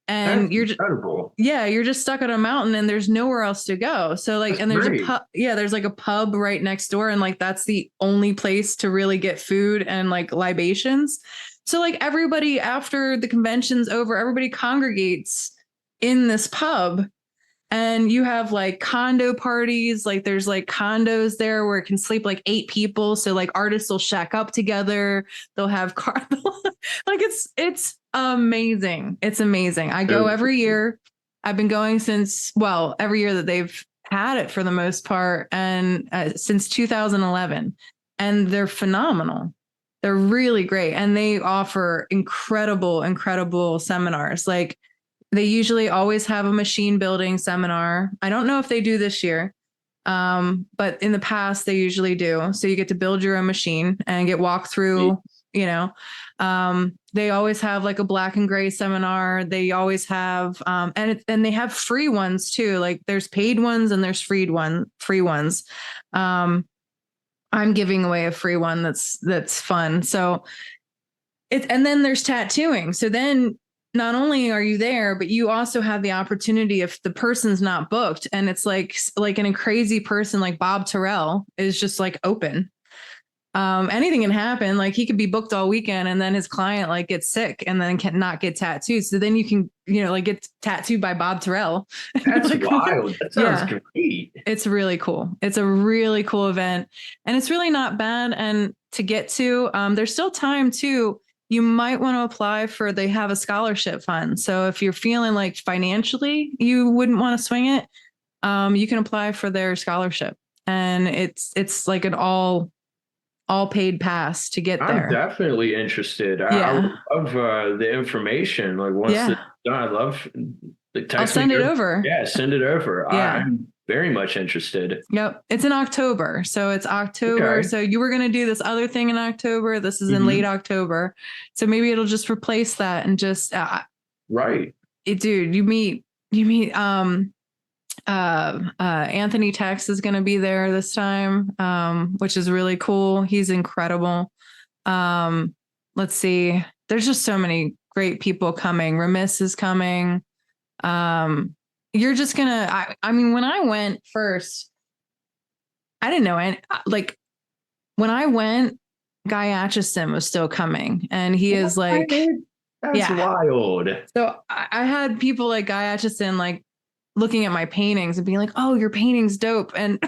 And That's you're incredible. you're just stuck on a mountain and there's nowhere else to go. So like, That's and there's great. a pub, there's like a pub right next door. And like, that's the only place to really get food and like libations. So like everybody after the convention's over, everybody congregates in this pub. And you have like condo parties, like there's like condos there where it can sleep like 8 people. So like artists will shack up together. They'll have like it's amazing. It's amazing. I go every year. I've been going since, every year that they've had it for the most part, and since 2011. And they're phenomenal. They're really great. And they offer incredible, incredible seminars. Like they usually always have a machine building seminar. I don't know if they do this year, but in the past they usually do. So you get to build your own machine and get walked through, they always have like a black and gray seminar. They always have, and they have free ones too. Like there's paid ones and there's free ones. I'm giving away a free one. That's fun. So and then there's tattooing. So then not only are you there, but you also have the opportunity if the person's not booked and it's like a crazy person like Bob Terrell is just like open. Anything can happen. Like he could be booked all weekend and then his client like gets sick and then cannot get tattooed. So then you can, like get tattooed by Bob Terrell. That's like, wild. That sounds great. It's really cool. It's a really cool event and it's really not bad. And to get to, there's still time too. You might want to apply they have a scholarship fund. So if you're feeling like financially you wouldn't want to swing it, you can apply for their scholarship. And it's like an all paid pass to get there. I'm definitely interested. Yeah. I love the information. Like once it's done, I love the text. I'll send it over. Yeah, send it over. Yeah. I'm very much interested. Yep. It's in October. So it's October. Okay. So you were going to do this other thing in October. This is in late October. So maybe it'll just replace that and just right. Dude, you meet Anthony Tex is going to be there this time, which is really cool. He's incredible. Let's see. There's just so many great people coming. Remiss is coming. You're just going to, I mean, when I went first, I didn't know. And like when I went, Guy Atchison was still coming and he is like, that's wild. So I had people like Guy Atchison, like looking at my paintings and being like, oh, your painting's dope. And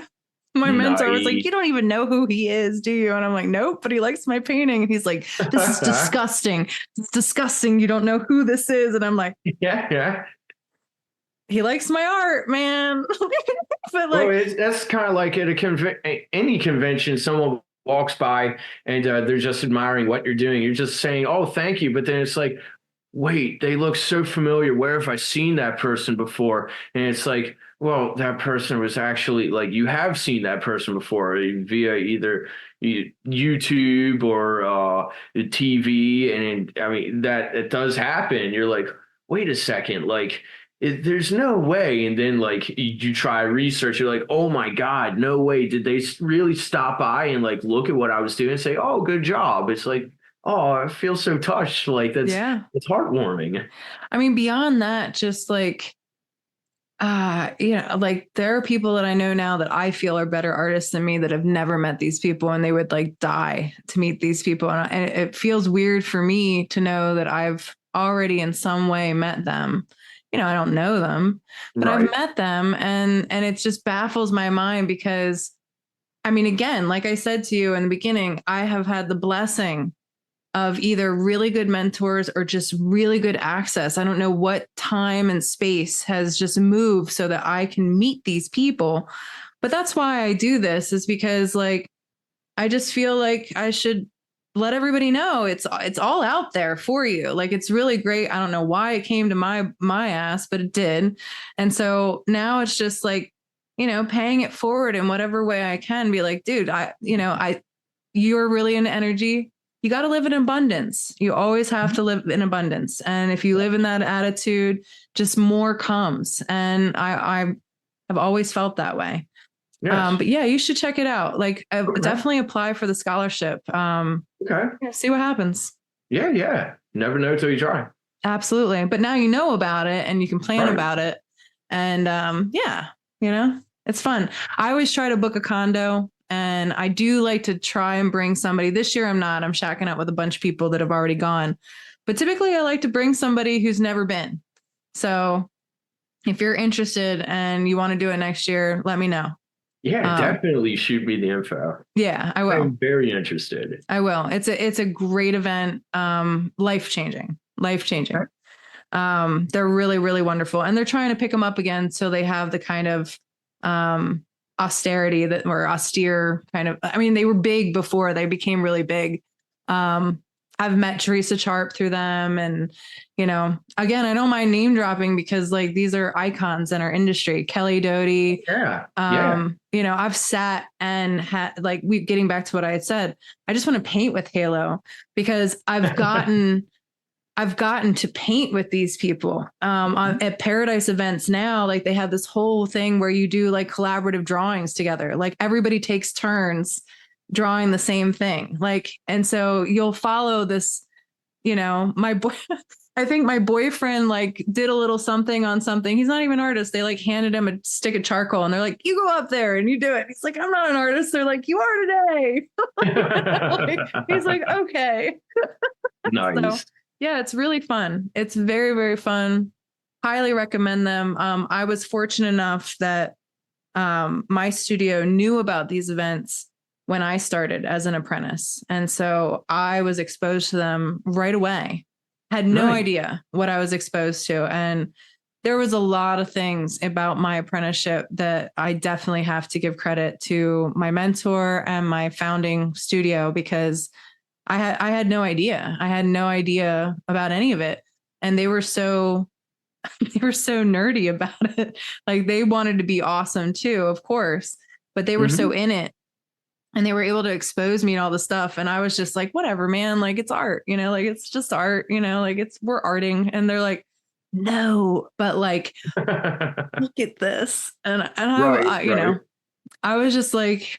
my mentor was like, you don't even know who he is, do you? And I'm like, nope, but he likes my painting. And he's like, this is disgusting. It's disgusting. You don't know who this is. And I'm like, yeah. He likes my art, man. But like, that's kind of like at any convention, someone walks by and they're just admiring what you're doing. You're just saying, oh, thank you. But then it's like, wait, they look so familiar. Where have I seen that person before? And it's like, well, that person was actually like, you have seen that person before via either YouTube or TV. And I mean, that it does happen. You're like, wait a second, like, there's no way. And then like you try research, you're like, oh my God, no way. Did they really stop by and like look at what I was doing and say, oh, good job? It's like, oh, I feel so touched. Like it's heartwarming. I mean, beyond that, just like, like there are people that I know now that I feel are better artists than me that have never met these people and they would like die to meet these people. And it feels weird for me to know that I've already in some way met them. I don't know them, but I've Right. met them, and it just baffles my mind because I mean, again, like I said to you in the beginning, I have had the blessing of either really good mentors or just really good access. I don't know what time and space has just moved so that I can meet these people. But that's why I do this, is because like I just feel like I should let everybody know it's all out there for you. Like it's really great. I don't know why it came to my ass, but it did. And so now it's just like, paying it forward in whatever way I can. Be like, dude, you're really in energy. You got to live in abundance. You always have to live in abundance. And if you live in that attitude, just more comes. And I have always felt that way. Yes. But yeah, you should check it out. Like, Okay. definitely apply for the scholarship. Okay. See what happens. Yeah. Yeah. Never know till you try. Absolutely. But now you know about it and you can plan Right. about it. And yeah, it's fun. I always try to book a condo, and I do like to try and bring somebody. This year I'm not. I'm shacking up with a bunch of people that have already gone. But typically I like to bring somebody who's never been. So if you're interested and you want to do it next year, let me know. Yeah, definitely shoot me the info. Yeah, I will. I'm very interested. I will. It's a great event. Life changing. Okay. They're really, really wonderful. And they're trying to pick them up again so they have the kind of austerity that were austere kind of. I mean, they were big before they became really big. I've met Teresa Sharp through them. And, again, I don't mind name dropping because like these are icons in our industry. Kelly Doty. Yeah. I've sat and had like getting back to what I had said, I just want to paint with Halo because I've gotten to paint with these people at Paradise events now. Like they have this whole thing where you do like collaborative drawings together. Like everybody takes turns drawing the same thing. Like, and so you'll follow this, I think my boyfriend like did a little something on something. He's not even an artist. They like handed him a stick of charcoal and they're like, you go up there and you do it. He's like, I'm not an artist. They're like, you are today. He's like, okay. Nice. So, yeah, it's really fun. It's very, very fun. Highly recommend them. I was fortunate enough that my studio knew about these events when I started as an apprentice. And so I was exposed to them right away. Had no idea what I was exposed to. And there was a lot of things about my apprenticeship that I definitely have to give credit to my mentor and my founding studio because I had no idea. I had no idea about any of it. And they were so nerdy about it. Like they wanted to be awesome too, of course, but they were so in it and they were able to expose me to all the stuff. And I was just like, whatever, man, like it's art, like it's just art, like we're arting. And they're like, no, but like, look at this. And I was just like,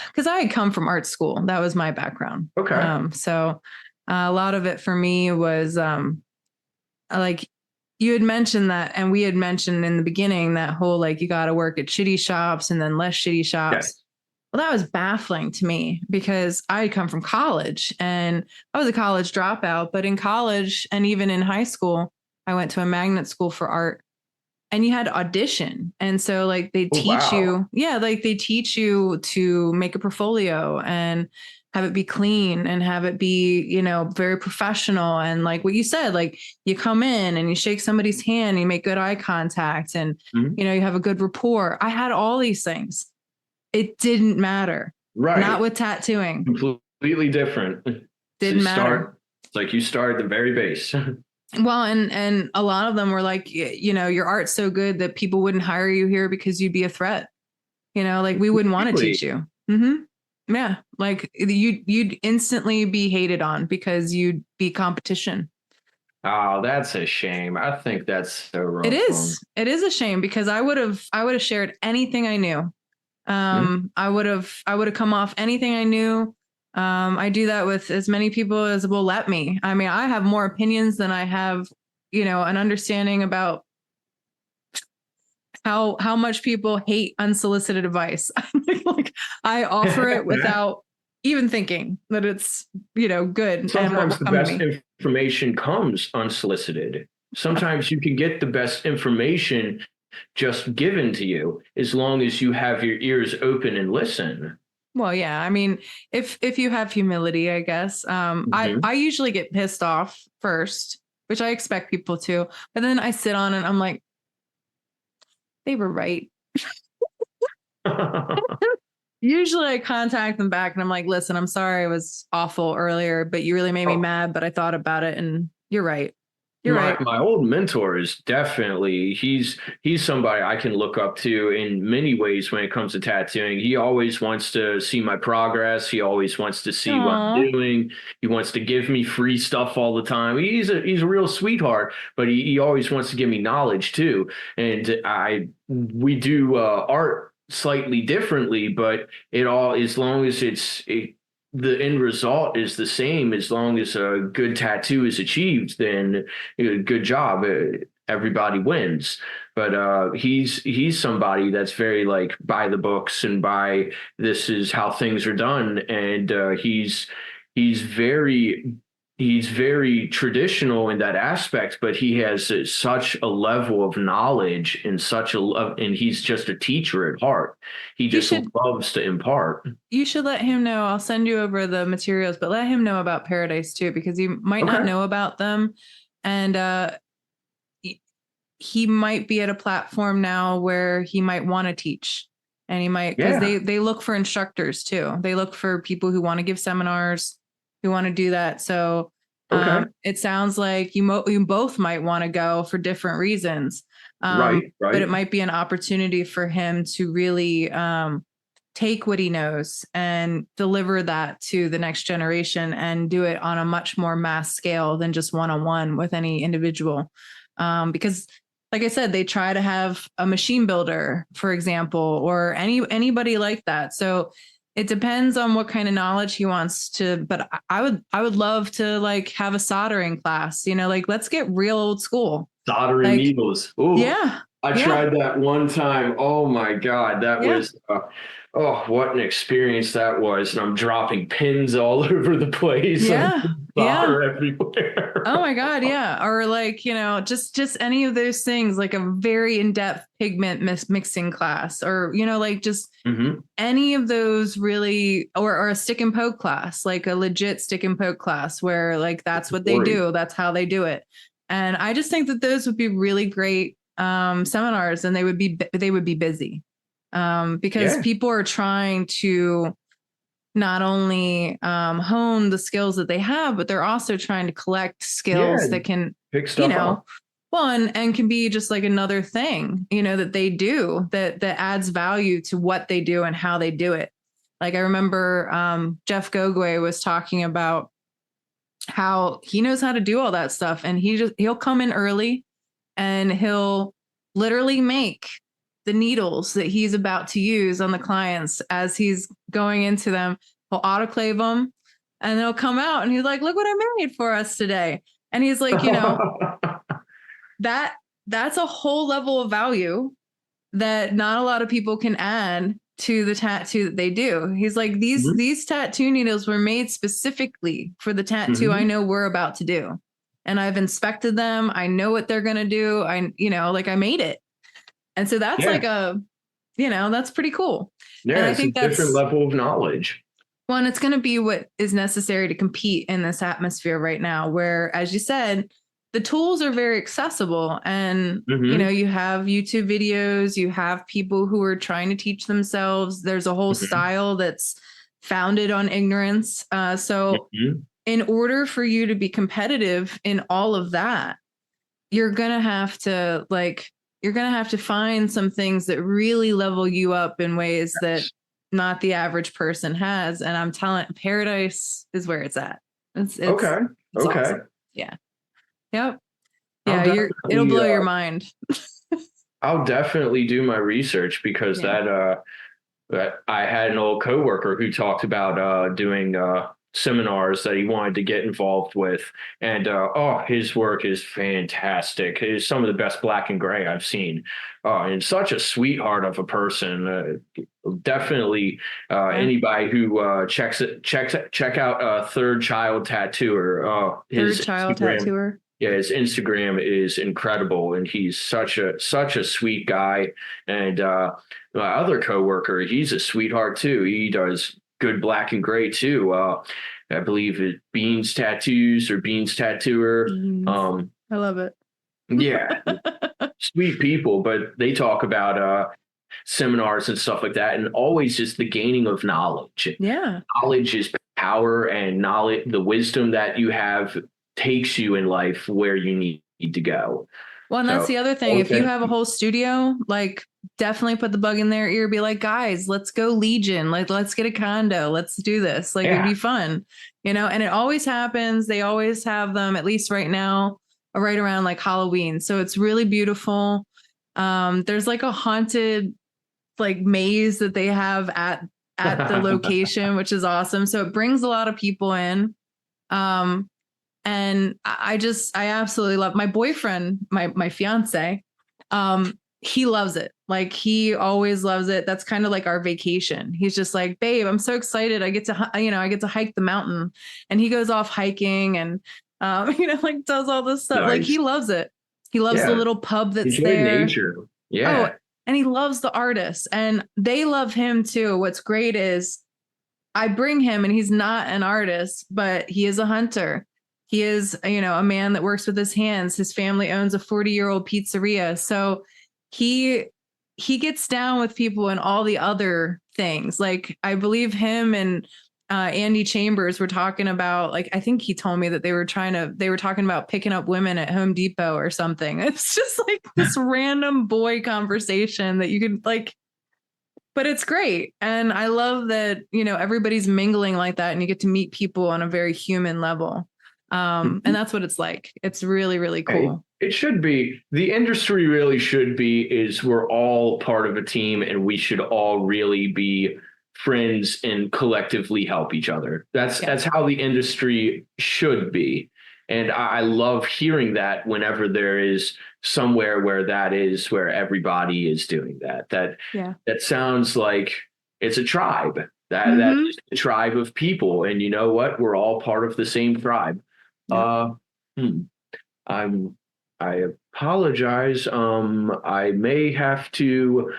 because I had come from art school. That was my background. Okay. So a lot of it for me was like you had mentioned that, and we had mentioned in the beginning that whole like you got to work at shitty shops and then less shitty shops. Yes. Well, that was baffling to me because I had come from college and I was a college dropout. But in college and even in high school, I went to a magnet school for art. And you had to audition. And so like they teach you, like they teach you to make a portfolio and have it be clean and have it be, very professional. And like what you said, like you come in and you shake somebody's hand, and you make good eye contact and, you have a good rapport. I had all these things. It didn't matter. Right. Not with tattooing. Completely different. Didn't matter. It's like you start at the very base. Well, and a lot of them were like, your art's so good that people wouldn't hire you here because you'd be a threat. Like we wouldn't want to teach you. Mm-hmm. Yeah. Like you'd instantly be hated on because you'd be competition. Oh, that's a shame. I think that's so wrong. It is. It is a shame because I would have shared anything I knew. I would have come off anything I knew. I do that with as many people as will let me. I mean, I have more opinions than I have, an understanding about how much people hate unsolicited advice. Like I offer it without even thinking that it's, good. Sometimes the best information comes unsolicited. Sometimes you can get the best information just given to you as long as you have your ears open and listen. Well, yeah. I mean, if you have humility, I guess. I usually get pissed off first, which I expect people to, but then I sit on and I'm like, they were right. Usually I contact them back and I'm like, listen, I'm sorry I was awful earlier, but you really made me mad, but I thought about it and you're right. You're right. My old mentor is definitely he's somebody I can look up to in many ways when it comes to tattooing. He always wants to see my progress. He always wants to see what I'm doing. He wants to give me free stuff all the time. He's a real sweetheart, but he always wants to give me knowledge too. And we do art slightly differently, but it all, as long as the end result is the same, as long as a good tattoo is achieved, then good job. Everybody wins. But he's somebody that's very like by the books and by this is how things are done, and he's very he's very traditional in that aspect, but he has such a level of knowledge and and he's just a teacher at heart. He just loves to impart. You should let him know. I'll send you over the materials, but let him know about Paradise too, because he might not know about them. And he might be at a platform now where he might want to teach. And he might, because they look for instructors too. They look for people who want to give seminars, who want to do that. So it sounds like you both might want to go for different reasons. Right. But it might be an opportunity for him to really take what he knows and deliver that to the next generation and do it on a much more mass scale than just one-on-one with any individual. Because like I said, they try to have a machine builder, for example, or anybody like that. So it depends on what kind of knowledge he wants to, but I would love to like have a soldering class, like let's get real old school. Soldering needles. Ooh, yeah. I tried that one time. Oh my God. That was, what an experience that was. And I'm dropping pins all over the place. Yeah. Solder everywhere. Oh my God. Yeah. Or like, just any of those things, like a very in-depth pigment mixing class, or, like just any of those really, or a stick and poke class, like a legit stick and poke class where like, that's what they do. That's how they do it. And I just think that those would be really great seminars, and they would be busy because people are trying to not only hone the skills that they have, but they're also trying to collect skills that can, pick stuff up. One, and can be just like another thing, that they do that adds value to what they do and how they do it. Like I remember Jeff Gogwe was talking about how he knows how to do all that stuff, and he'll come in early and he'll literally make the needles that he's about to use on the clients as he's going into them. He'll autoclave them and they'll come out and he's like, look what I made for us today. And he's like, that's a whole level of value that not a lot of people can add to the tattoo that they do. He's like, these tattoo needles were made specifically for the tattoo I know we're about to do. And I've inspected them. I know what they're going to do. I made it. And so that's like that's pretty cool. Yeah, and I think that's a different level of knowledge. Well, and it's going to be what is necessary to compete in this atmosphere right now, where, as you said, the tools are very accessible, and, you have YouTube videos, you have people who are trying to teach themselves. There's a whole style that's founded on ignorance. So in order for you to be competitive in all of that, you're going to have to find some things that really level you up in ways that not the average person has. And I'm telling Paradise is where it's at. It's okay. Awesome. Yeah. Yep. Yeah. It'll blow your mind. I'll definitely do my research, because that I had an old coworker who talked about doing seminars that he wanted to get involved with, and his work is fantastic. It is some of the best black and gray I've seen, and such a sweetheart of a person. Definitely anybody who check out Third Child Tattooer. Third Child Tattooer. Yeah, his Instagram is incredible, and he's such a sweet guy. And my other coworker, he's a sweetheart too. He does good black and gray too. I believe it Beans Tattoos or Beans Tattooer. Beans. I love it. Yeah, sweet people, but they talk about seminars and stuff like that, and always just the gaining of knowledge. Yeah. Knowledge is power, and knowledge, the wisdom that you have takes you in life where you need to go. Well, and that's the other thing. If you have a whole studio, like definitely put the bug in their ear, be like, guys, let's go Legion. Like, let's get a condo. Let's do this. Like, it'd be fun, you know, and it always happens. They always have them, at least right now, right around like Halloween. So it's really beautiful. There's like a haunted like maze that they have at the location, which is awesome. So it brings a lot of people in. And I absolutely love my boyfriend, my fiance. He loves it. Like he always loves it. That's kind of like our vacation. He's just like, babe, I'm so excited. I get to hike the mountain, and he goes off hiking and, like does all this stuff. Nice. Like he loves it. He loves the little pub that's there. Nature. Yeah. Oh, and he loves the artists, and they love him too. What's great is I bring him, and he's not an artist, but he is a hunter. He is, a man that works with his hands. His family owns a 40-year-old pizzeria. So he gets down with people and all the other things. Like I believe him and Andy Chambers were talking about, like, I think he told me that they were talking about picking up women at Home Depot or something. It's just like this random boy conversation that you could like, but it's great. And I love that, everybody's mingling like that, and you get to meet people on a very human level. And that's what it's like. It's really, really cool. It should be. The industry really should be, is we're all part of a team, and we should all really be friends and collectively help each other. That's how the industry should be. And I love hearing that whenever there is somewhere where everybody is doing that. That sounds like it's a tribe. That's a tribe of people. And you know what? We're all part of the same tribe. I apologize. I may have to.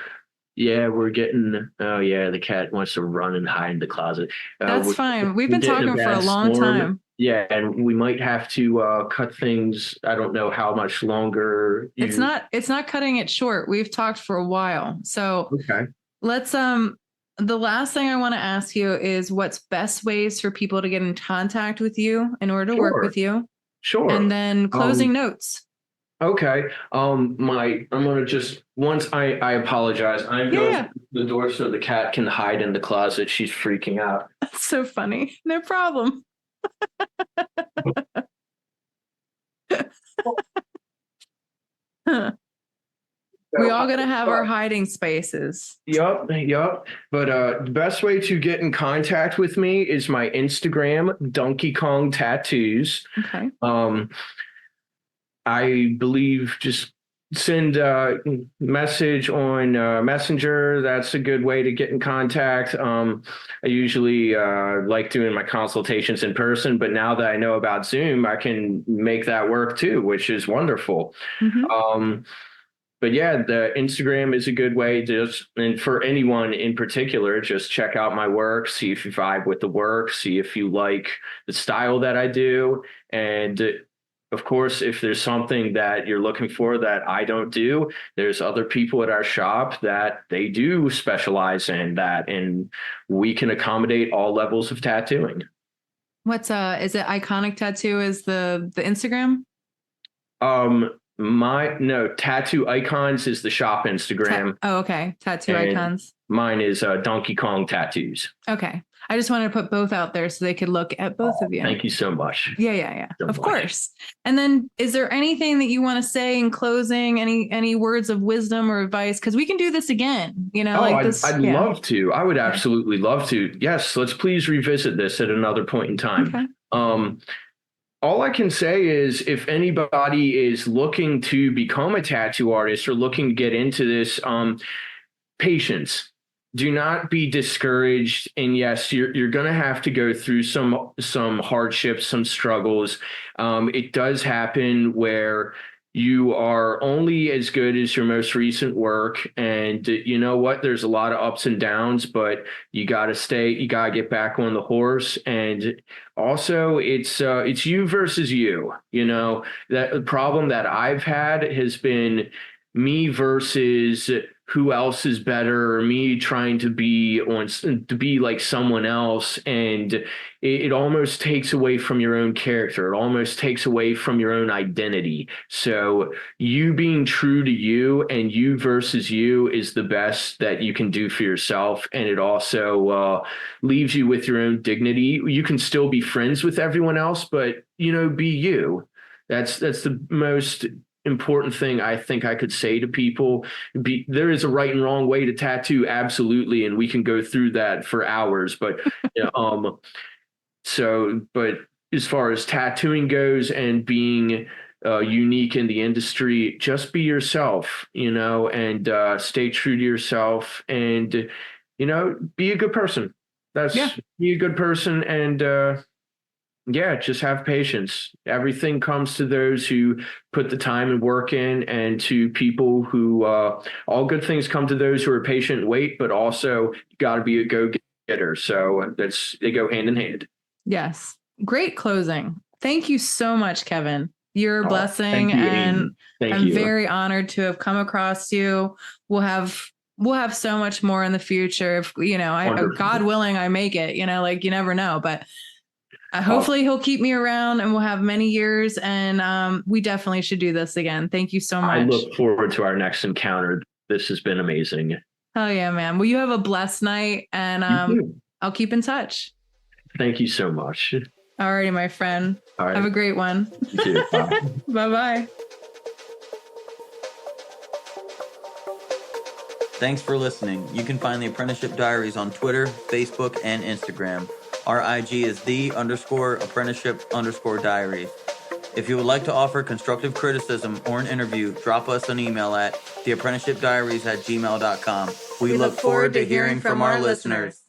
Yeah, we're getting. Oh yeah, the cat wants to run and hide in the closet. That's fine. We've been talking for a long time. Yeah, and we might have to cut things. I don't know how much longer. It's not cutting it short. We've talked for a while, so let's. The last thing I want to ask you is what's best ways for people to get in contact with you in order to work with you. Sure. And then closing notes. Okay. I'm gonna just I apologize. I'm going to the door so the cat can hide in the closet. She's freaking out. That's so funny. No problem. We all gotta have our hiding spaces. Yup. But the best way to get in contact with me is my Instagram, Donkey Kong Tattoos. Okay. I believe just send a message on Messenger. That's a good way to get in contact. I usually like doing my consultations in person, but now that I know about Zoom, I can make that work too, which is wonderful. But yeah, the Instagram is a good way and for anyone in particular, just check out my work, see if you vibe with the work, see if you like the style that I do. And of course, if there's something that you're looking for that I don't do, there's other people at our shop that they do specialize in that, and we can accommodate all levels of tattooing. What's is it Iconic Tattoo is the Instagram? Tattoo Icons is the shop Instagram. Okay. Tattoo Icons. Mine is Donkey Kong Tattoos. Okay. I just wanted to put both out there so they could look at both of you. Thank you so much. Yeah. Of course. And then is there anything that you want to say in closing? Any words of wisdom or advice? Because we can do this again. I'd love to. I would absolutely love to. Yes, let's please revisit this at another point in time. Okay. All I can say is if anybody is looking to become a tattoo artist or looking to get into this, patience. do not be discouraged. And yes, you're going to have to go through some hardships, some struggles. It does happen where you are only as good as your most recent work, and you know what? There's a lot of ups and downs, but you got to stay. You got to get back on the horse, and also it's you versus you. You know, that the problem that I've had has been me versus who else is better, or me trying to be like someone else, and it almost takes away from your own character. It almost takes away from your own identity. So you being true to you and you versus you is the best that you can do for yourself, and it also leaves you with your own dignity. You can still be friends with everyone else, but be you. That's the most important thing I think I could say to people. There is a right and wrong way to tattoo, absolutely, and we can go through that for hours. But but as far as tattooing goes and being unique in the industry, just be yourself, and stay true to yourself, and be a good person. Be a good person, and just have patience. Everything comes to those who put the time and work in, and to people who, all good things come to those who are patient and wait, but also you got to be a go-getter. So they go hand in hand. Yes. Great closing. Thank you so much, Kevin. You're a blessing, thank you, and I'm very honored to have come across you. We'll have so much more in the future. If, God willing, I make it, you never know, but hopefully he'll keep me around and we'll have many years, and we definitely should do this again. Thank you so much. I look forward to our next encounter. This has been amazing. Hell yeah, man. Well, you have a blessed night, and I'll keep in touch. Thank you so much. All righty, my friend. All right. Have a great one. You too. Bye. Bye-bye. Thanks for listening. You can find the Apprenticeship Diaries on Twitter, Facebook, and Instagram. Our IG is _apprenticeship_diaries. If you would like to offer constructive criticism or an interview, drop us an email at theapprenticeshipdiaries@gmail.com. We look forward to hearing from our listeners.